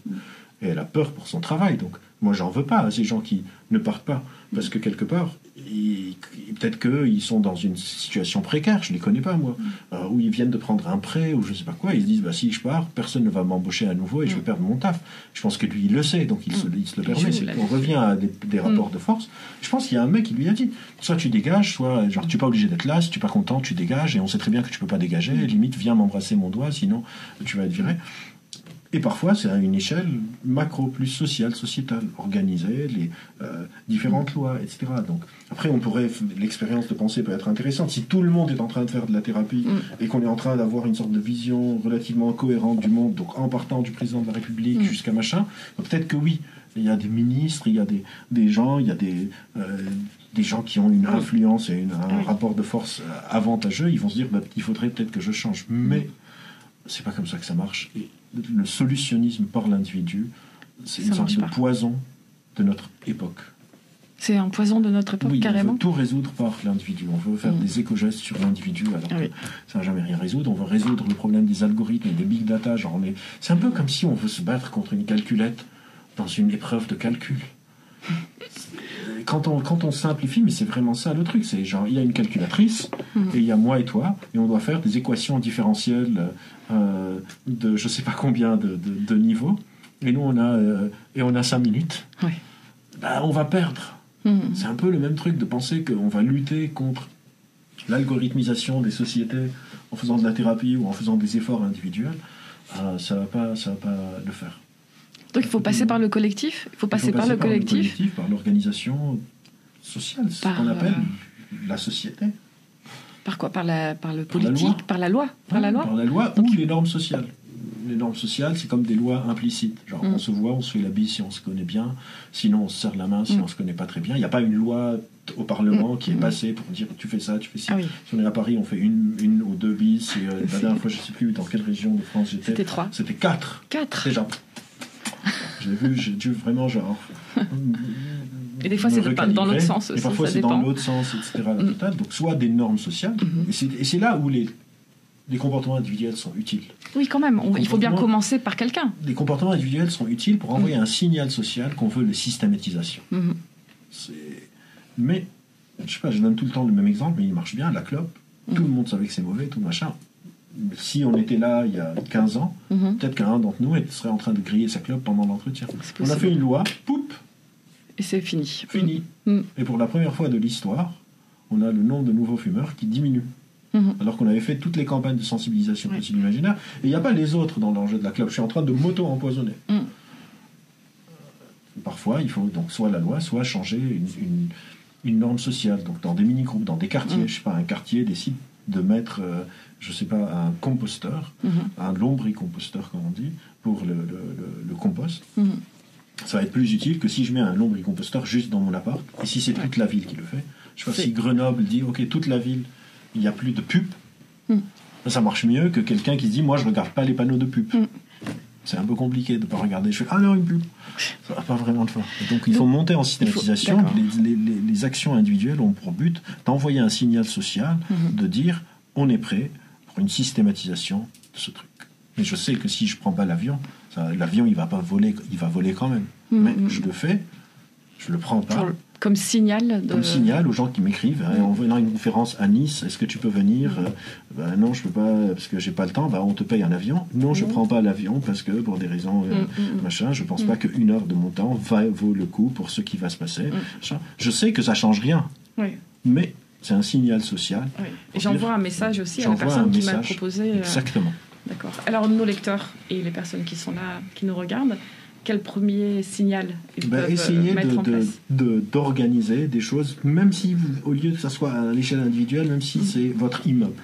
Et elle a peur pour son travail. Donc, moi, j'en veux pas à ces gens qui ne partent pas. Parce que quelque part, peut-être qu'ils sont dans une situation précaire, je ne les connais pas, moi, où ils viennent de prendre un prêt ou je ne sais pas quoi. Ils se disent, si je pars, personne ne va m'embaucher à nouveau et je vais perdre mon taf. Je pense que lui, il le sait, donc il se le permet. On revient à des rapports de force. Je pense qu'il y a un mec qui lui a dit, soit tu dégages, soit genre, tu n'es pas obligé d'être là, si tu n'es pas content, tu dégages, et on sait très bien que tu ne peux pas dégager. Limite, viens m'embrasser mon doigt, sinon tu vas être viré. Et parfois, c'est à une échelle macro, plus sociale, sociétale, organiser les différentes lois, etc. Donc, après, l'expérience de pensée peut être intéressante. Si tout le monde est en train de faire de la thérapie et qu'on est en train d'avoir une sorte de vision relativement cohérente du monde, donc en partant du président de la République jusqu'à machin, peut-être que oui, il y a des ministres, il y a des gens, il y a des gens qui ont une influence et un rapport de force avantageux, ils vont se dire, il faudrait peut-être que je change. Mais c'est pas comme ça que ça marche. Et le solutionnisme par l'individu, c'est une sorte de poison de notre époque. C'est un poison de notre époque, carrément. On veut tout résoudre par l'individu. On veut faire des éco-gestes sur l'individu, alors que ça ne va jamais rien résoudre. On veut résoudre le problème des algorithmes et des big data. C'est un peu comme si on veut se battre contre une calculette dans une épreuve de calcul. Quand on simplifie, mais c'est vraiment ça le truc, c'est genre il y a une calculatrice et il y a moi et toi et on doit faire des équations différentielles de je sais pas combien de niveaux et nous on a 5 minutes. On va perdre. C'est un peu le même truc de penser qu'on va lutter contre l'algorithmisation des sociétés en faisant de la thérapie ou en faisant des efforts individuels, ça va pas le faire. Donc il faut passer par le collectif. Il faut passer par le collectif, par l'organisation sociale, ce qu'on appelle la société. Par quoi? Par le politique, par la loi. Par la loi ou les normes sociales. Les normes sociales, c'est comme des lois implicites. Genre, on se voit, on se fait la bise si on se connaît bien, sinon on se serre la main si on se connaît pas très bien. Il n'y a pas une loi au Parlement qui est passée pour dire tu fais ça, tu fais ci. Si on est à Paris, on fait une ou deux bises. La dernière fois, je ne sais plus dans quelle région de France j'étais. C'était 3. C'était 4. 4. Déjà. J'ai dû vraiment genre. Et des fois, c'est dans l'autre sens aussi. Et parfois, c'est dans l'autre sens, etc. Donc, soit des normes sociales, et c'est là où les comportements individuels sont utiles. Oui, quand même. Il faut bien commencer par quelqu'un. Les comportements individuels sont utiles pour envoyer un signal social qu'on veut de systématisation. Mais, je sais pas, je donne tout le temps le même exemple, mais il marche bien. La clope, tout le monde savait que c'est mauvais, tout machin. Si on était là il y a 15 ans, peut-être qu'un d'entre nous serait en train de griller sa clope pendant l'entretien. On a fait une loi, poup, et c'est fini. Fini. Et pour la première fois de l'histoire, on a le nombre de nouveaux fumeurs qui diminue. Alors qu'on avait fait toutes les campagnes de sensibilisation possibles imaginaires. Et il n'y a pas les autres dans l'enjeu de la clope. Je suis en train de m'auto-empoisonner. Parfois, il faut donc soit la loi, soit changer une norme sociale. Donc dans des mini-groupes, dans des quartiers, je sais pas, un quartier décide de mettre, je sais pas, un composteur, un lombricomposteur comme on dit, pour le compost. Ça va être plus utile que si je mets un lombricomposteur juste dans mon appart, et si c'est toute la ville qui le fait. Je sais pas, si Grenoble dit, ok, toute la ville, il n'y a plus de pub, ça marche mieux que quelqu'un qui se dit, moi je regarde pas les panneaux de pub. C'est un peu compliqué de ne pas regarder. Je fais, ah non, une pub. Ça va pas vraiment le faire. Donc il faut monter en systématisation. Les actions individuelles ont pour but d'envoyer un signal social, de dire, on est prêt pour une systématisation de ce truc. Mais je sais que si je prends pas l'avion, l'avion il va pas voler, il va voler quand même. Mais je le fais, je le prends pas. Comme signal Comme signal aux gens qui m'écrivent. En venant à une conférence à Nice, est-ce que tu peux venir? Non, je peux pas parce que j'ai pas le temps. On te paye un avion. Non, je prends pas l'avion parce que pour des raisons machin, je pense pas qu'une heure de mon temps vaut le coup pour ce qui va se passer. Je sais que ça change rien. Mais c'est un signal social. Et j'envoie un message aussi à la personne qui m'a proposé. Exactement. D'accord. Alors nos lecteurs et les personnes qui sont là, qui nous regardent, quel premier signal ils peuvent mettre en place? D'organiser des choses, même si, au lieu que ça soit à l'échelle individuelle, même si c'est votre immeuble,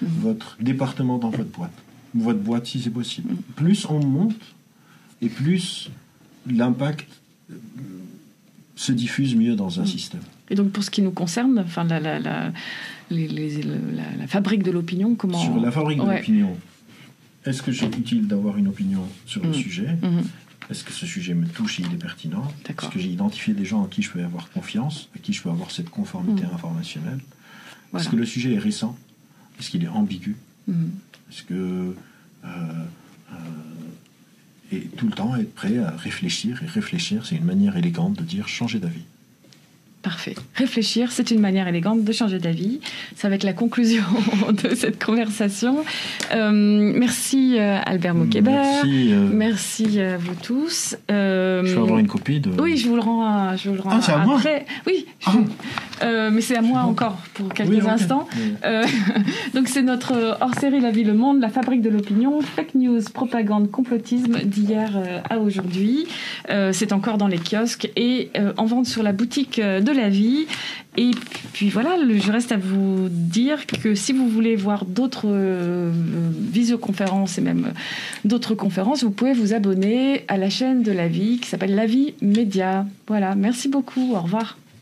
votre département dans votre boîte si c'est possible. Plus on monte, et plus l'impact se diffuse mieux dans un système. Et donc pour ce qui nous concerne, enfin la fabrique de l'opinion, comment... Sur la fabrique de l'opinion, est-ce que c'est utile d'avoir une opinion sur le sujet? Est-ce que ce sujet me touche et il est pertinent? Est-ce que j'ai identifié des gens en qui je peux avoir confiance, à qui je peux avoir cette conformité informationnelle? Est-ce que le sujet est récent? Est-ce qu'il est ambigu? Est-ce que... et tout le temps être prêt à réfléchir. Et réfléchir, c'est une manière élégante de dire changer d'avis. Parfait. Réfléchir, c'est une manière élégante de changer d'avis. Ça va être la conclusion de cette conversation. Merci Albert Moukébert. Merci à vous tous. Je peux avoir une copie de... Oui, je vous le rends c'est à après. Moi oui, mais c'est à moi encore pour quelques instants. Donc c'est notre hors-série La vie, le monde, la fabrique de l'opinion, fake news, propagande, complotisme d'hier à aujourd'hui. C'est encore dans les kiosques et en vente sur la boutique de La Vie. Et puis voilà, je reste à vous dire que si vous voulez voir d'autres visioconférences et même d'autres conférences, vous pouvez vous abonner à la chaîne de La Vie qui s'appelle La Vie Média. Voilà, merci beaucoup, au revoir.